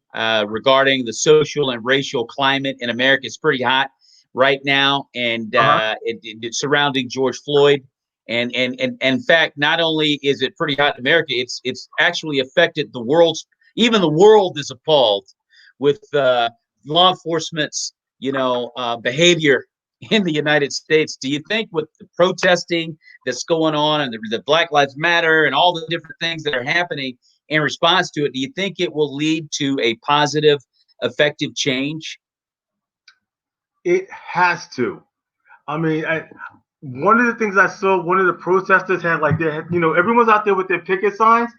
regarding the social and racial climate in America. It's pretty hot right now, and Uh-huh. it's surrounding George Floyd. And in fact, not only is it pretty hot in America, it's actually affected the world's. Even the world is appalled with law enforcement's behavior in the United States. Do you think with the protesting that's going on and the Black Lives Matter and all the different things that are happening in response to it, do you think it will lead to a positive, effective change? It has to. I mean, one of the things I saw, one of the protesters had like they had, everyone's out there with their picket signs,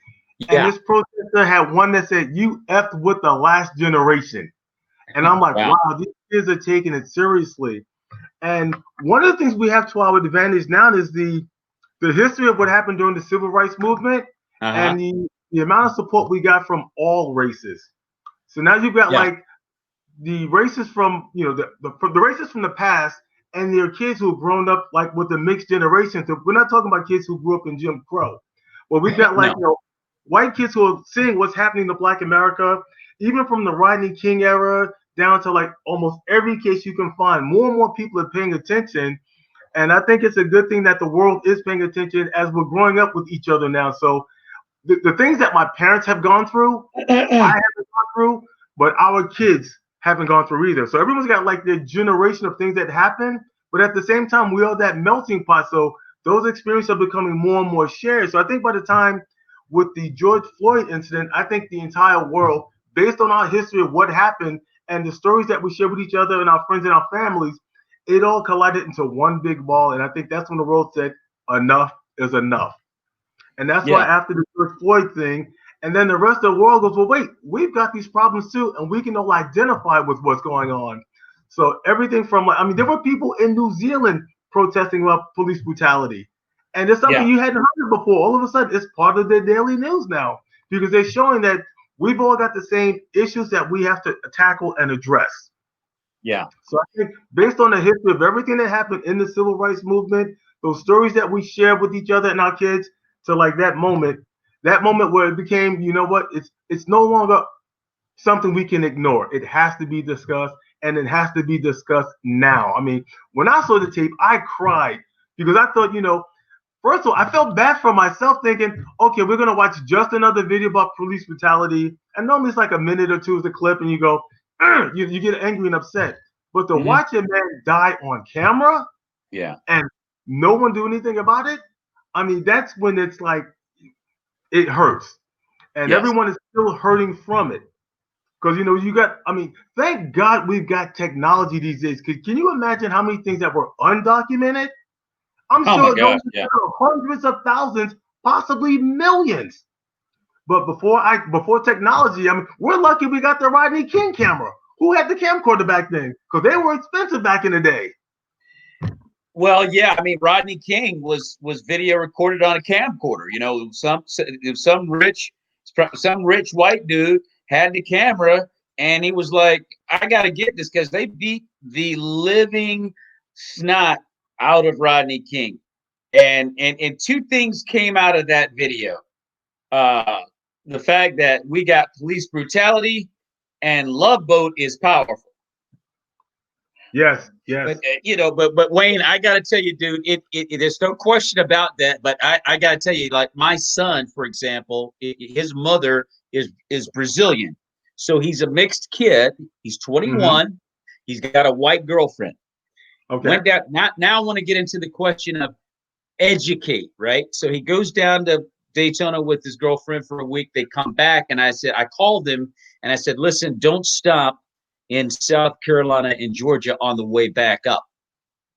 and Yeah. this protester had one that said, "You effed with the last generation," and I'm like, Wow. wow, these kids are taking it seriously. And one of the things we have to our advantage now is the history of what happened during the civil rights movement Uh-huh. and the amount of support we got from all races. So now you've got Yeah. like the racists from the racists from the past and their kids who have grown up like with the mixed generation. So we're not talking about kids who grew up in Jim Crow. Well, we've got like No. white kids who are seeing what's happening to Black America, even from the Rodney King era down to like almost every case you can find. More and more people are paying attention, and I think it's a good thing that the world is paying attention as we're growing up with each other now. So the things that my parents have gone through, I haven't gone through, but our kids haven't gone through either. So everyone's got like their generation of things that happen, but at the same time, we are that melting pot. So those experiences are becoming more and more shared. So I think by the time with the George Floyd incident, I think the entire world, based on our history of what happened and the stories that we share with each other and our friends and our families, it all collided into one big ball. And I think that's when the world said, enough is enough. And that's why Yeah. after the George Floyd thing, and then the rest of the world goes, well, wait, we've got these problems too, and we can all identify with what's going on. So everything from like, I mean, there were people in New Zealand protesting about police brutality. And it's something Yeah. you hadn't heard of before. All of a sudden, it's part of their daily news now because they're showing that we've all got the same issues that we have to tackle and address. Yeah. So I think based on the history of everything that happened in the civil rights movement, those stories that we share with each other and our kids, to like that moment where it became, you know what, it's no longer something we can ignore. It has to be discussed, and it has to be discussed now. I mean, when I saw the tape, I cried because I thought, first of all, I felt bad for myself thinking, okay, we're gonna watch just another video about police brutality, and normally it's like a minute or two of the clip, and you go, you get angry and upset. But to Hmm. watch a man die on camera Yeah. and no one do anything about it, I mean, that's when it's like it hurts, and Yes. everyone is still hurting from it. Because you got, I mean, thank God we've got technology these days. Can you imagine how many things that were undocumented? I'm Oh my sure gosh. those Yeah. are hundreds of thousands, possibly millions. But before technology, I mean, we're lucky we got the Rodney King camera. Who had the camcorder back then? Because they were expensive back in the day. Well, yeah, I mean, Rodney King was video recorded on a camcorder. Some rich white dude had the camera, and he was like, "I got to get this," because they beat the living snot out of Rodney King, and two things came out of that video: uh, the fact that we got police brutality, and Love Boat is powerful. Yes, yes. But but Wayne, I got to tell you, dude, there's no question about that. But I got to tell you, like my son, for example, his mother is Brazilian, so he's a mixed kid. He's 21. Mm-hmm. He's got a white girlfriend. Okay. Went down. Now I want to get into the question of educate, right? So he goes down to Daytona with his girlfriend for a week. They come back, and I called him and I said, listen, don't stop in South Carolina and Georgia on the way back up,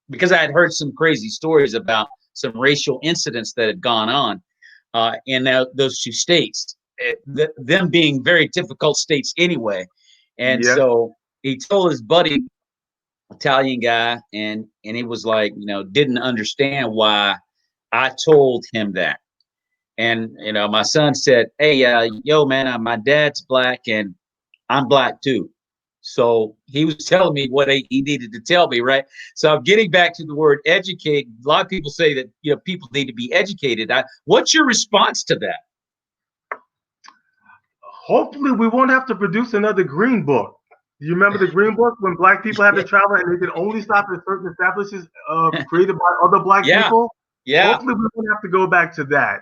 because I had heard some crazy stories about some racial incidents that had gone on in those two states, them being very difficult states anyway. And Yes. so he told his buddy, Italian guy, and he was like, didn't understand why I told him that. And my son said, "Hey, yo, man, my dad's black and I'm black too." So he was telling me what he needed to tell me, right? So I'm getting back to the word educate. A lot of people say that people need to be educated. What's your response to that? Hopefully, we won't have to produce another Green Book. You remember the Green Book when black people had to travel and they could only stop at certain establishments created by other black Yeah, people? yeah, Hopefully, we won't have to go back to that.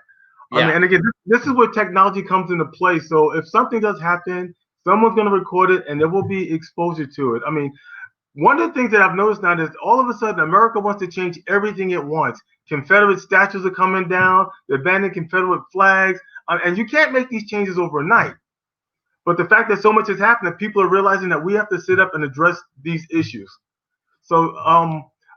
I mean, yeah, and again, this is where technology comes into play. So if something does happen, someone's going to record it and there will be exposure to it. I mean, one of the things that I've noticed now is all of a sudden America wants to change everything at once. Confederate statues are coming down, they're banning Confederate flags, and you can't make these changes overnight. But the fact that so much has happened, that people are realizing that we have to sit up and address these issues. So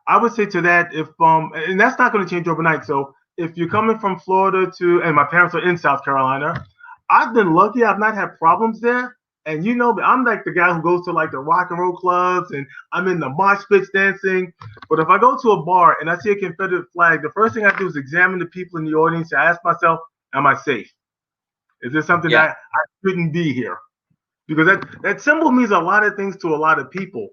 I would say to that, if and that's not going to change overnight. So if you're coming from Florida to, and my parents are in South Carolina, I've been lucky. I've not had problems there. And I'm like the guy who goes to like the rock and roll clubs, and I'm in the mosh pits dancing. But if I go to a bar and I see a Confederate flag, the first thing I do is examine the people in the audience. I ask myself, am I safe? Is there something yeah, that I shouldn't be here? Because that symbol means a lot of things to a lot of people.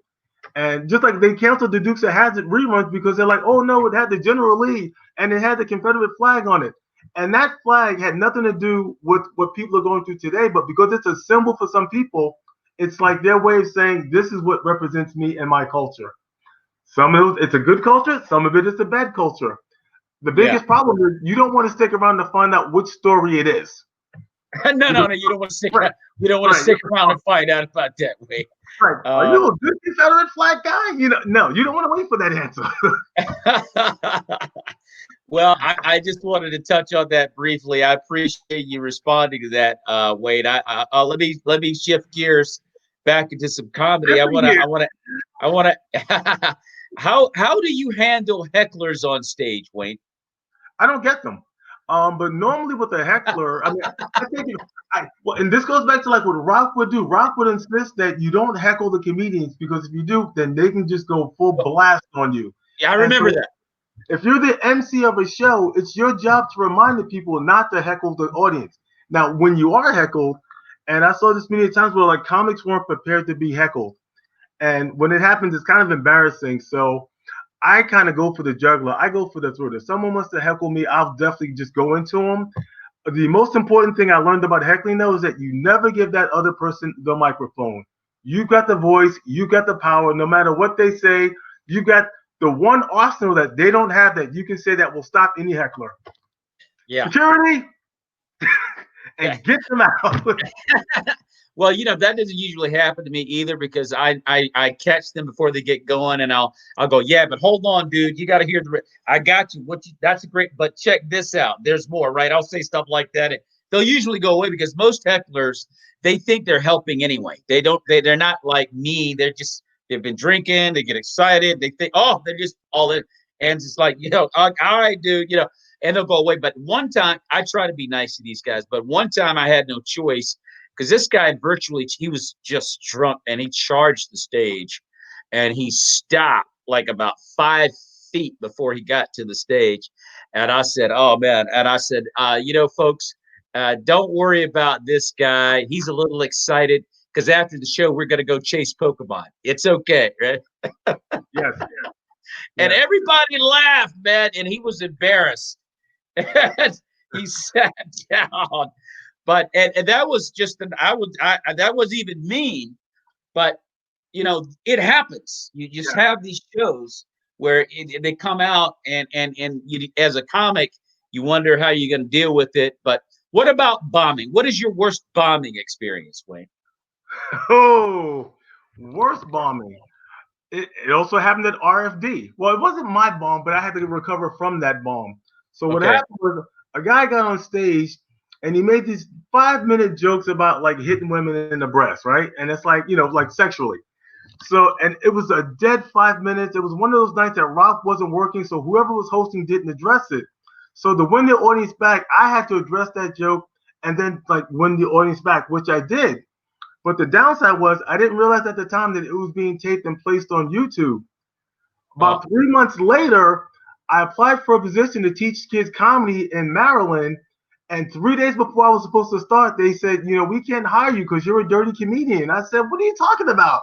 And just like they canceled the Dukes of Hazzard reruns because they're like, oh no, it had the General Lee and it had the Confederate flag on it. And that flag had nothing to do with what people are going through today, but because it's a symbol for some people, it's like their way of saying this is what represents me and my culture. Some of it's a good culture, some of it is a bad culture. The yeah. biggest problem is you don't want to stick around to find out which story it is. No, Because no, no. You don't want to stick right, around. You don't want to right. stick around and find out about that way. Right. Are Uh, you a good Confederate flag guy? No, you don't want to wait for that answer. well, I just wanted to touch on that briefly. I appreciate you responding to that, Wade. Let me shift gears back into some comedy. Different year. I want to. How do you handle hecklers on stage, Wayne? I don't get them. But normally with a heckler, I mean, I think well, and this goes back to like what Rock would do. Rock would insist that you don't heckle the comedians because if you do, then they can just go full blast on you. Yeah, I And remember so that. if you're the MC of a show, it's your job to remind the people not to heckle the audience. Now, when you are heckled, and I saw this many times where like comics weren't prepared to be heckled, and when it happens, it's kind of embarrassing. So I kind of go for the juggler. I go for the throat. If someone wants to heckle me, I'll definitely just go into them. The most important thing I learned about heckling, though, is that you never give that other person the microphone. You got the voice, you got the power. No matter what they say, you got the one arsenal that they don't have that you can say that will stop any heckler. Yeah. Security, and get them out. Well, that doesn't usually happen to me either because I catch them before they get going, and I'll go, yeah, but hold on, dude, you got to hear I got you. That's a great, but check this out. There's more, right? I'll say stuff like that. And they'll usually go away because most hecklers, they think they're helping anyway. They don't. They're not like me. They've been drinking. They get excited. They think, oh, they're just all in, and it's like, all right, dude, and they'll go away. But one time, I try to be nice to these guys, but one time I had no choice because this guy he was just drunk and he charged the stage and he stopped like about 5 feet before he got to the stage. And I said, oh man. And I said, folks, don't worry about this guy. He's a little excited because after the show, we're going to go chase Pokemon. It's okay. Right. Yes, And yes. everybody laughed, man. And he was embarrassed. He sat down. But and that was just that was even mean. but it happens. You just have these shows where they come out, and you, as a comic, you wonder how you're going to deal with it. But what about bombing? What is your worst bombing experience, Wayne? Oh, worst bombing. It also happened at RFD. Well, it wasn't my bomb, but I had to recover from that bomb. So what Okay. happened was a guy got on stage and he made these 5-minute jokes about like hitting women in the breast, right? And it's like, like sexually. So, and it was a dead 5 minutes. It was one of those nights that Ralph wasn't working, so whoever was hosting didn't address it. So to win the audience back, I had to address that joke and then like win the audience back, which I did. But the downside was I didn't realize at the time that it was being taped and placed on YouTube. Oh, About 3 months later, I applied for a position to teach kids comedy in Maryland. And 3 days before I was supposed to start, they said, we can't hire you because you're a dirty comedian. I said, what are you talking about?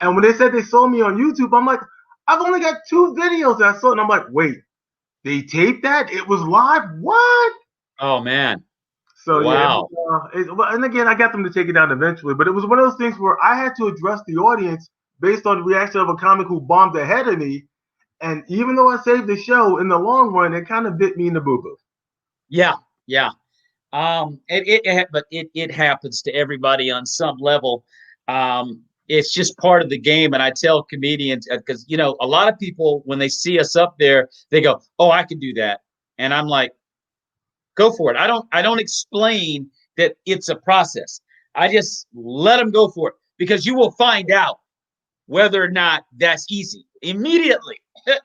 And when they said they saw me on YouTube, I'm like, I've only got 2 videos that I saw. And I'm like, wait, they taped that? It was live? What? oh man. So yeah, Wow. and again, I got them to take it down eventually, but it was one of those things where I had to address the audience based on the reaction of a comic who bombed ahead of me, and even though I saved the show, in the long run, it kind of bit me in the boo boo. Yeah, yeah. But it happens to everybody on some level. It's just part of the game, and I tell comedians, because a lot of people, when they see us up there, they go, "Oh, I can do that," and I'm like, "Go for it." I don't explain that it's a process. I just let them go for it, because you will find out whether or not that's easy immediately.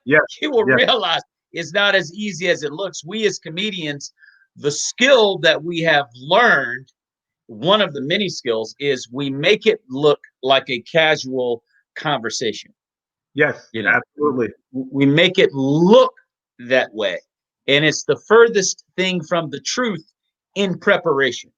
Yes, You will yes, realize it's not as easy as it looks. We as comedians, the skill that we have learned, one of the many skills, is we make it look like a casual conversation. yes, You know, absolutely, we make it look that way. And it's the furthest thing from the truth in preparation.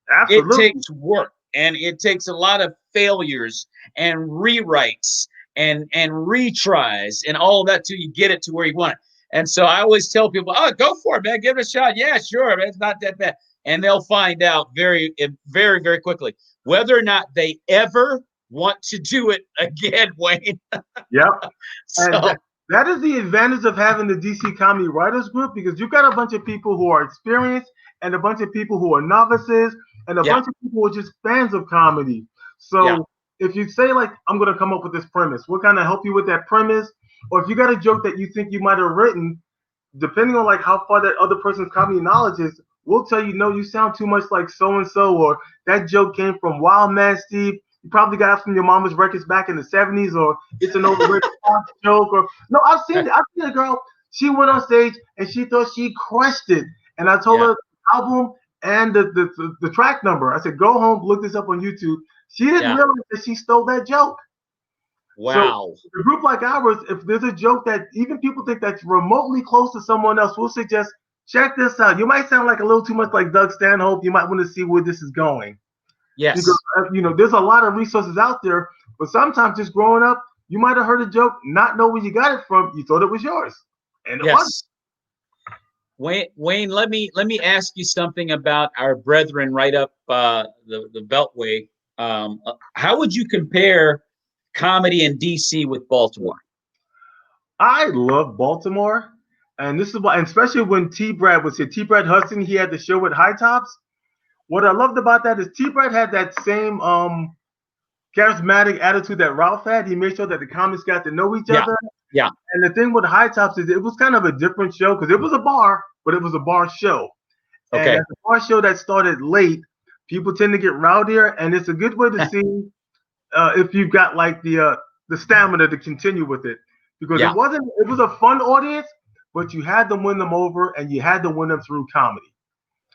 It absolutely. takes work, and it takes a lot of failures and rewrites and retries and all of that till you get it to where you want it. And so I always tell people, "Oh, go for it, man. Give it a shot. Yeah, sure, man. It's not that bad." And they'll find out very, very, very quickly whether or not they ever want to do it again, Wayne. Yep. And So that is the advantage of having the DC Comedy Writers Group, because you've got a bunch of people who are experienced and a bunch of people who are novices and a yeah, bunch of people who are just fans of comedy. yeah, So if you say like, I'm going to come up with this premise, we'll kind of help you with that premise. Or if you got a joke that you think you might have written, depending on like how far that other person's comedy knowledge is, we'll tell you, no, you sound too much like so and so, or that joke came from Wild Man Steve. You probably got it from your mama's records back in the '70s, or it's an overrated joke, or no, I've seen it. I've seen a girl. She went on stage and she thought she crushed it, and I told yeah. her the album and the track number. I said, go home, look this up on YouTube. She didn't Yeah. realize that she stole that joke. So Wow. a group like ours, if there's a joke that even people think that's remotely close to someone else, we'll suggest, check this out. You might sound like a little too much like Doug Stanhope. You might want to see where this is going, because Yes. there's a lot of resources out there. But sometimes just growing up, you might have heard a joke, not know where you got it from. You thought it was yours, and it wasn't. Yes. Wayne, let me ask you something about our brethren right up the Beltway. How would you compare comedy in DC with Baltimore? I love Baltimore, and this is why, and especially when T. Brad was here. T. Brad Hudson, he had the show with High Tops. What I loved about that is T. Brad had that same charismatic attitude that Ralph had. He made sure that the comics got to know each Yeah, other. yeah. And the thing with High Tops is it was kind of a different show because it was a bar, but it was a bar show. And Okay. as a bar show that started late, people tend to get rowdier, and it's a good way to see if you've got like the stamina to continue with it, because Yeah, it was a fun audience, but you had to win them over, and you had to win them through comedy.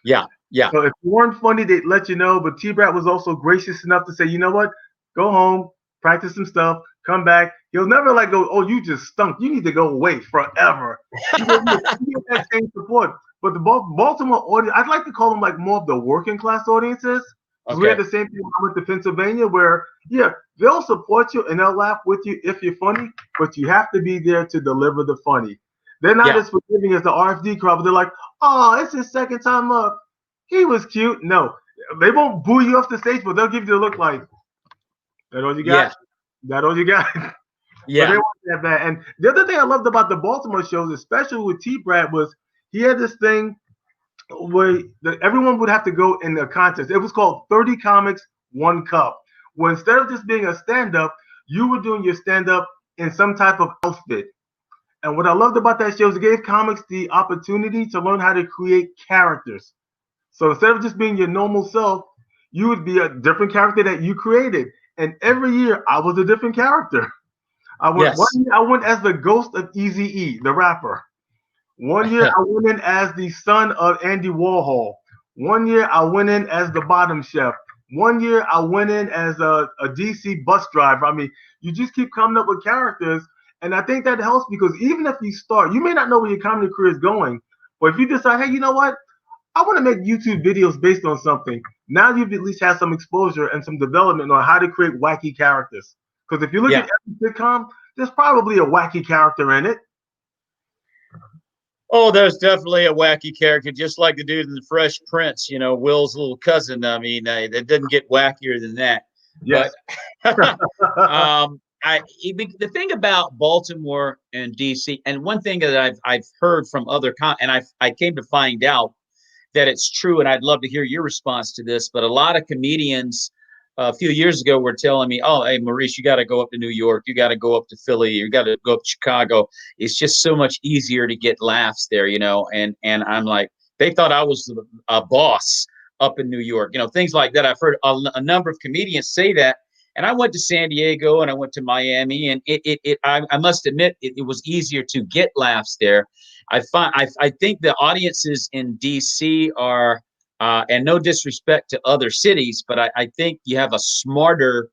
yeah, yeah, So if you weren't funny, they'd let you know. But T Brat was also gracious enough to say, you know what? Go home, practice some stuff, come back. He'll never like go, oh, you just stunk. You need to go away forever. He gave that same support. But the Baltimore audience, I'd like to call them like more of the working class audiences. Because we had okay. the same thing when I went to Pennsylvania, where yeah, they'll support you and they'll laugh with you if you're funny, but you have to be there to deliver the funny. They're not Yeah, as forgiving as the RFD crowd, but they're like, oh, it's his second time up. He was cute. No, they won't boo you off the stage, but they'll give you the look like, That all you got? Yeah, That all you got? But they yeah, weren't that bad. And the other thing I loved about the Baltimore shows, especially with T. Brad, was he had this thing where everyone would have to go in a contest. It was called 30 Comics, One Cup. Where instead of just being a stand up, you were doing your stand up in some type of outfit. And what I loved about that show is it gave comics the opportunity to learn how to create characters. So instead of just being your normal self, you would be a different character that you created. And every year I was a different character. I went one yes. year I went as the ghost of Easy E, the rapper. One year I went in as the son of Andy Warhol. One year I went in as the bottom chef. One year I went in as a DC bus driver. I mean, you just keep coming up with characters. And I think that helps because even if you start, you may not know where your comedy career is going. But if you decide, hey, you know what? I want to make YouTube videos based on something. Now you've at least had some exposure and some development on how to create wacky characters. Because if you look Yeah. at every sitcom, there's probably a wacky character in it. Oh, there's definitely a wacky character, just like the dude in the Fresh Prince. You know, Will's little cousin. I mean, it didn't get wackier than that. But Yes. the thing about Baltimore and DC, and one thing that I've heard from and I came to find out that it's true, and I'd love to hear your response to this. But a lot of comedians a few years ago were telling me, "Oh, hey, Maurice, you got to go up to New York, you got to go up to Philly, you got to go up to Chicago. It's just so much easier to get laughs there, you know." And I'm like, they thought I was a boss up in New York, you know, things like that. I've heard a number of comedians say that. And I went to San Diego and I went to Miami, and I must admit it was easier to get laughs there. I think the audiences in DC are, and no disrespect to other cities, but I think you have a smarter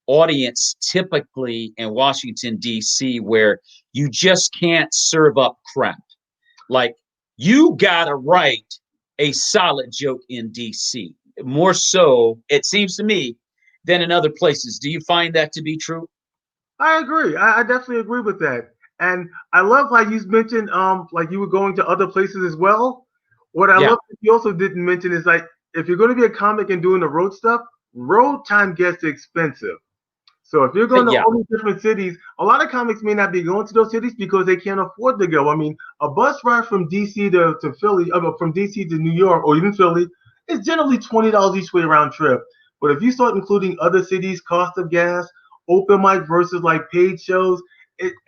audience typically in Washington D.C. where you just can't serve up crap. Like, you gotta write a solid joke in D.C. more so, it seems to me, than in other places. Do you find that to be true? I agree. I definitely agree with that. And I love how you mentioned like you were going to other places as well. What I Yeah, love that you also didn't mention is like if you're going to be a comic and doing the road stuff, road time gets expensive. So if you're going to yeah, all these different cities, a lot of comics may not be going to those cities because they can't afford to go. I mean, a bus ride from DC to Philly, from DC to New York or even Philly is generally $20 each way round trip. But if you start including other cities, cost of gas, open mic versus like paid shows,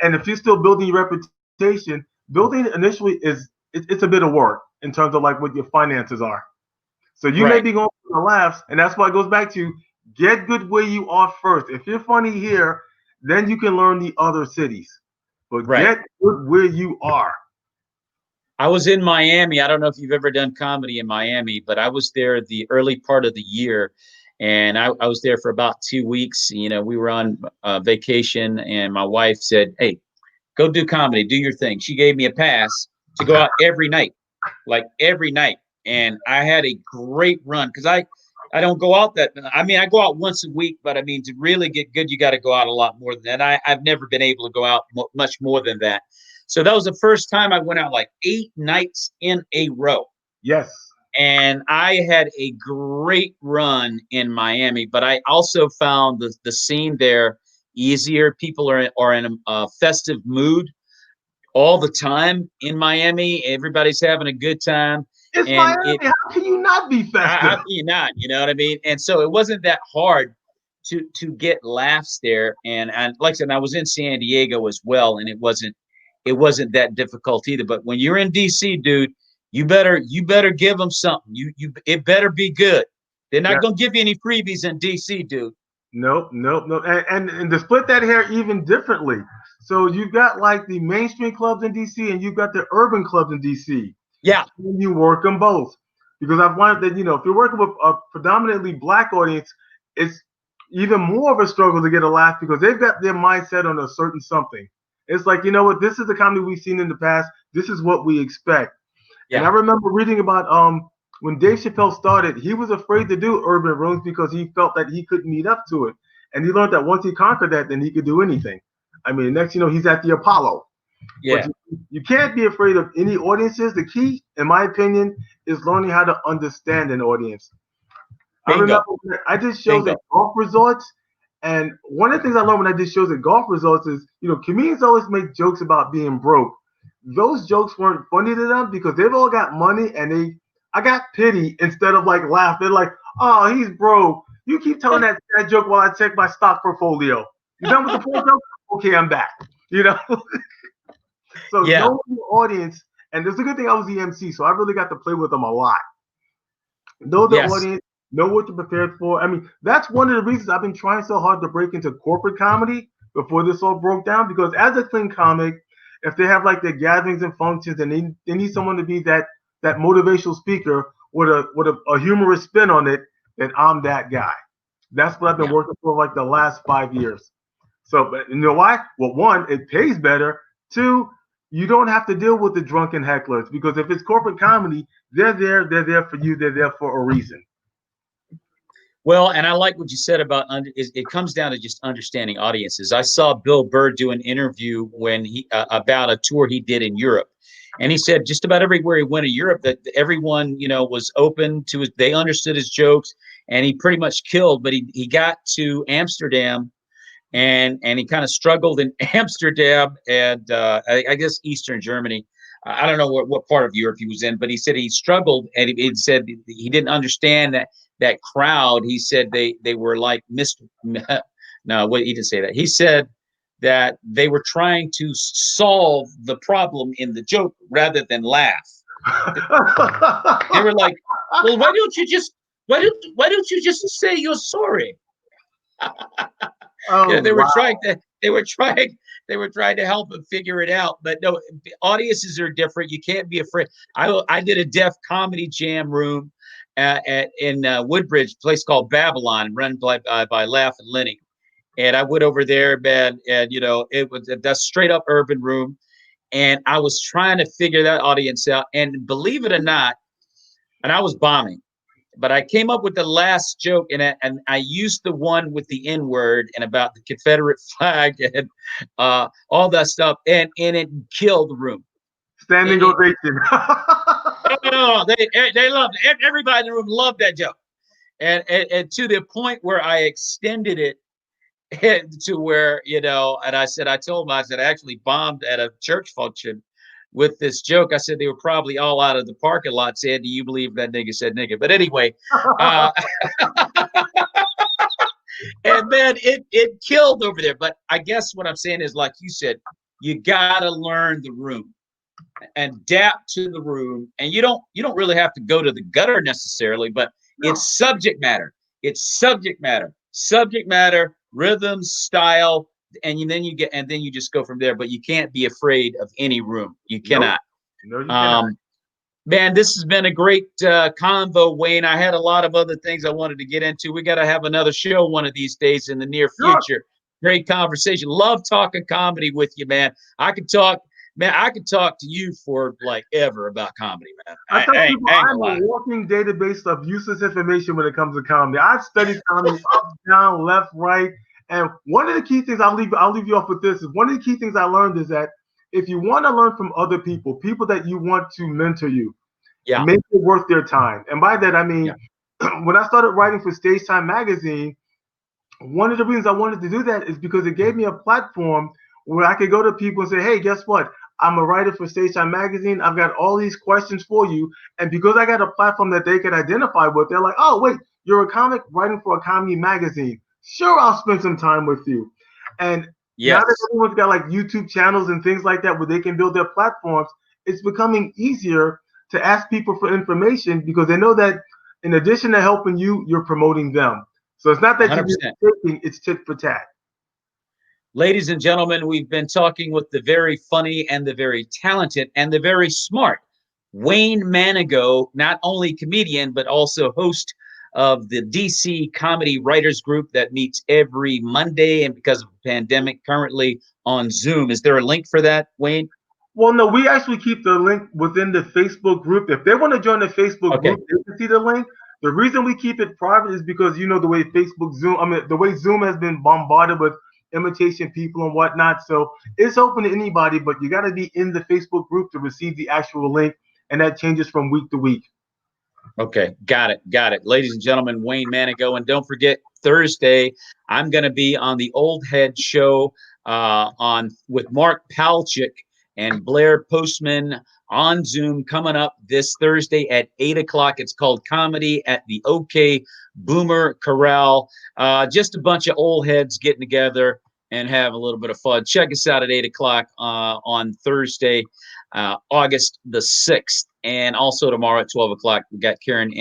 and if you're still building your reputation, building it initially it's a bit of work in terms of like what your finances are. So you may right, be going for the laughs, and that's why it goes back to get good where you are first. If you're funny here, then you can learn the other cities. But right. get good where you are. I was in Miami. I don't know if you've ever done comedy in Miami, but I was there the early part of the year, and I was there for about 2 weeks. You know, we were on vacation, and my wife said, "Hey, go do comedy, do your thing." She gave me a pass to go out every night, like every night, and I had a great run because I don't go out that. I mean, I go out once a week, but I mean to really get good, you got to go out a lot more than that. I've never been able to go out much more than that. So that was the first time I went out like 8 nights in a row. Yes. And I had a great run in Miami, but I also found the scene there easier. People are in a festive mood all the time in Miami. Everybody's having a good time, It's and Miami. How can you not be how festive? can you not? You know what I mean? And so it wasn't that hard to get laughs there. And like I said, I was in San Diego as well, and it wasn't that difficult either. But when you're in DC, dude, you better give them something. It better be good. They're Yeah. not gonna give you any freebies in DC, dude. Nope, nope, nope. And to split that hair even differently. So you've got like the mainstream clubs in DC and you've got the urban clubs in DC. Yeah, And you work them both. Because I've learned that, if you're working with a predominantly black audience, it's even more of a struggle to get a laugh because they've got their mindset on a certain something. It's like, you know what, this is the comedy we've seen in the past. This is what we expect. And I yeah, remember reading about when Dave Chappelle started, he was afraid to do urban rooms because he felt that he couldn't meet up to it. And he learned that once he conquered that, then he could do anything. I mean, next he's at the Apollo. But yeah. you can't be afraid of any audiences. The key, in my opinion, is learning how to understand an audience. I remember Bingo, I did shows at bingo. golf resorts, And one of the things I learned when I did shows at Golf Results is, comedians always make jokes about being broke. Those jokes weren't funny to them because they've all got money, and I got pity instead of like laugh. They're like, oh, he's broke. You keep telling that joke while I check my stock portfolio. You done with the poor joke? Okay, I'm back. You know? So Yeah. knowing the audience, and there's a good thing I was the MC, so I really got to play with them a lot. Know the Yes. audience, know what to prepare for. I mean, that's one of the reasons I've been trying so hard to break into corporate comedy before this all broke down. Because as a clean comic, if they have like their gatherings and functions and they need someone to be that motivational speaker with a humorous spin on it, then I'm that guy. That's what I've been Yeah. working for like the last 5 years. So, but you know why? Well, one, it pays better. Two, you don't have to deal with the drunken hecklers because if it's corporate comedy, they're there. They're there for you. They're there for a reason. Well, and I like what you said about it comes down to just understanding audiences. I saw Bill Burr do an interview when he about a tour he did in Europe, and he said just about everywhere he went in Europe that everyone was open to his. They understood his jokes, and he pretty much killed. But he got to Amsterdam, and he kind of struggled in Amsterdam and I guess Eastern Germany. I don't know what part of Europe he was in, but he said he struggled, and he said he didn't understand that crowd. He said they were like Mr. No, what he didn't say that. He said that they were trying to solve the problem in the joke rather than laugh. They were like, "Well, why don't you just say you're sorry?" Oh They were wow! trying to they were trying to help him figure it out. But no, audiences are different. You can't be afraid. I did a deaf comedy jam room in Woodbridge, a place called Babylon, run by Laugh and Lenny. And I went over there, man, and it was that straight up urban room. And I was trying to figure that audience out. And believe it or not, and I was bombing, but I came up with the last joke, and I used the one with the N word and about the Confederate flag and all that stuff, and it killed the room. Standing It, ovation. no, they loved it. Everybody in the room loved that joke, and to the point where I extended it to where and I told them, I said I actually bombed at a church function with this joke. I said they were probably all out of the parking lot saying, "Do you believe that nigga said nigga?" But anyway, uh, and then it killed over there. But I guess what I'm saying is, like you said, you gotta learn the room and adapt to the room, and you don't really have to go to the gutter necessarily, but No, it's subject matter. It's subject matter, rhythm, style, and then you just go from there. But you can't be afraid of any room. You nope. cannot. No, you cannot. Um, Man, this has been a great convo, Wayne. I had a lot of other things I wanted to get into. We got to have another show one of these days in the near Sure. future. Great conversation. Love talking comedy with you, man. I could talk to you for like ever about comedy, man. I I, tell I, ain't, people I ain't I'm gonna a lie. walking database of useless information when it comes to comedy. I've studied comedy up, down, left, right, and one of the key things I'll leave you off with this is one of the key things I learned is that if you want to learn from other people that you want to mentor you, Yeah, make it worth their time. And by that I yeah, mean when I started writing for Stage Time magazine, one of the reasons I wanted to do that is because it gave me a platform where I could go to people and say, hey, guess what? I'm a writer for Stage Time Magazine. I've got all these questions for you. And because I got a platform that they could identify with, they're like, oh, wait, you're a comic writing for a comedy magazine. Sure, I'll spend some time with you. And now that yes, everyone's got like YouTube channels and things like that where they can build their platforms, it's becoming easier to ask people for information because they know that in addition to helping you, you're promoting them. So it's not that you're just 100%. taking, it's tit for tat. Ladies and gentlemen, we've been talking with the very funny and the very talented and the very smart Wayne Manigo, not only comedian, but also host of the DC Comedy Writers Group that meets every Monday and because of the pandemic, currently on Zoom. Is there a link for that, Wayne? Well, no, we actually keep the link within the Facebook group. If they want to join the Facebook Okay. group, they can see the link. The reason we keep it private is because the way the way Zoom has been bombarded with imitation people and whatnot. So it's open to anybody, but you got to be in the Facebook group to receive the actual link, and that changes from week to week. Okay. Got it. Got it. Ladies and gentlemen, Wayne Manigo. And don't forget, Thursday, I'm going to be on the Old Head Show on with Mark Palchik and Blair Postman on Zoom coming up this Thursday at 8 o'clock. It's called Comedy at the OK Boomer Corral. Just a bunch of old heads getting together and have a little bit of fun. Check us out at 8 o'clock on Thursday, August the 6th. And also tomorrow at 12 o'clock, we got Karen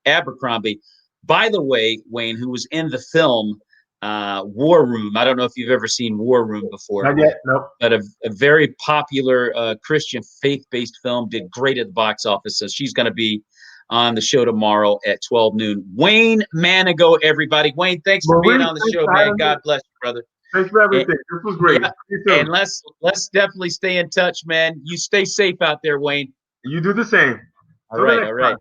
Abercrombie. By the way, Wayne, who was in the film War Room. I don't know if you've ever seen War Room before. Not yet, nope. But a very popular Christian faith-based film, did great at the box office. So she's going to be on the show tomorrow at 12 noon. Wayne Manigo, everybody. Wayne, thanks for being on the show, man. God bless you, brother. Thanks for everything. This was great. Yeah, and let's definitely stay in touch, man. You stay safe out there, Wayne. You do the same. All right.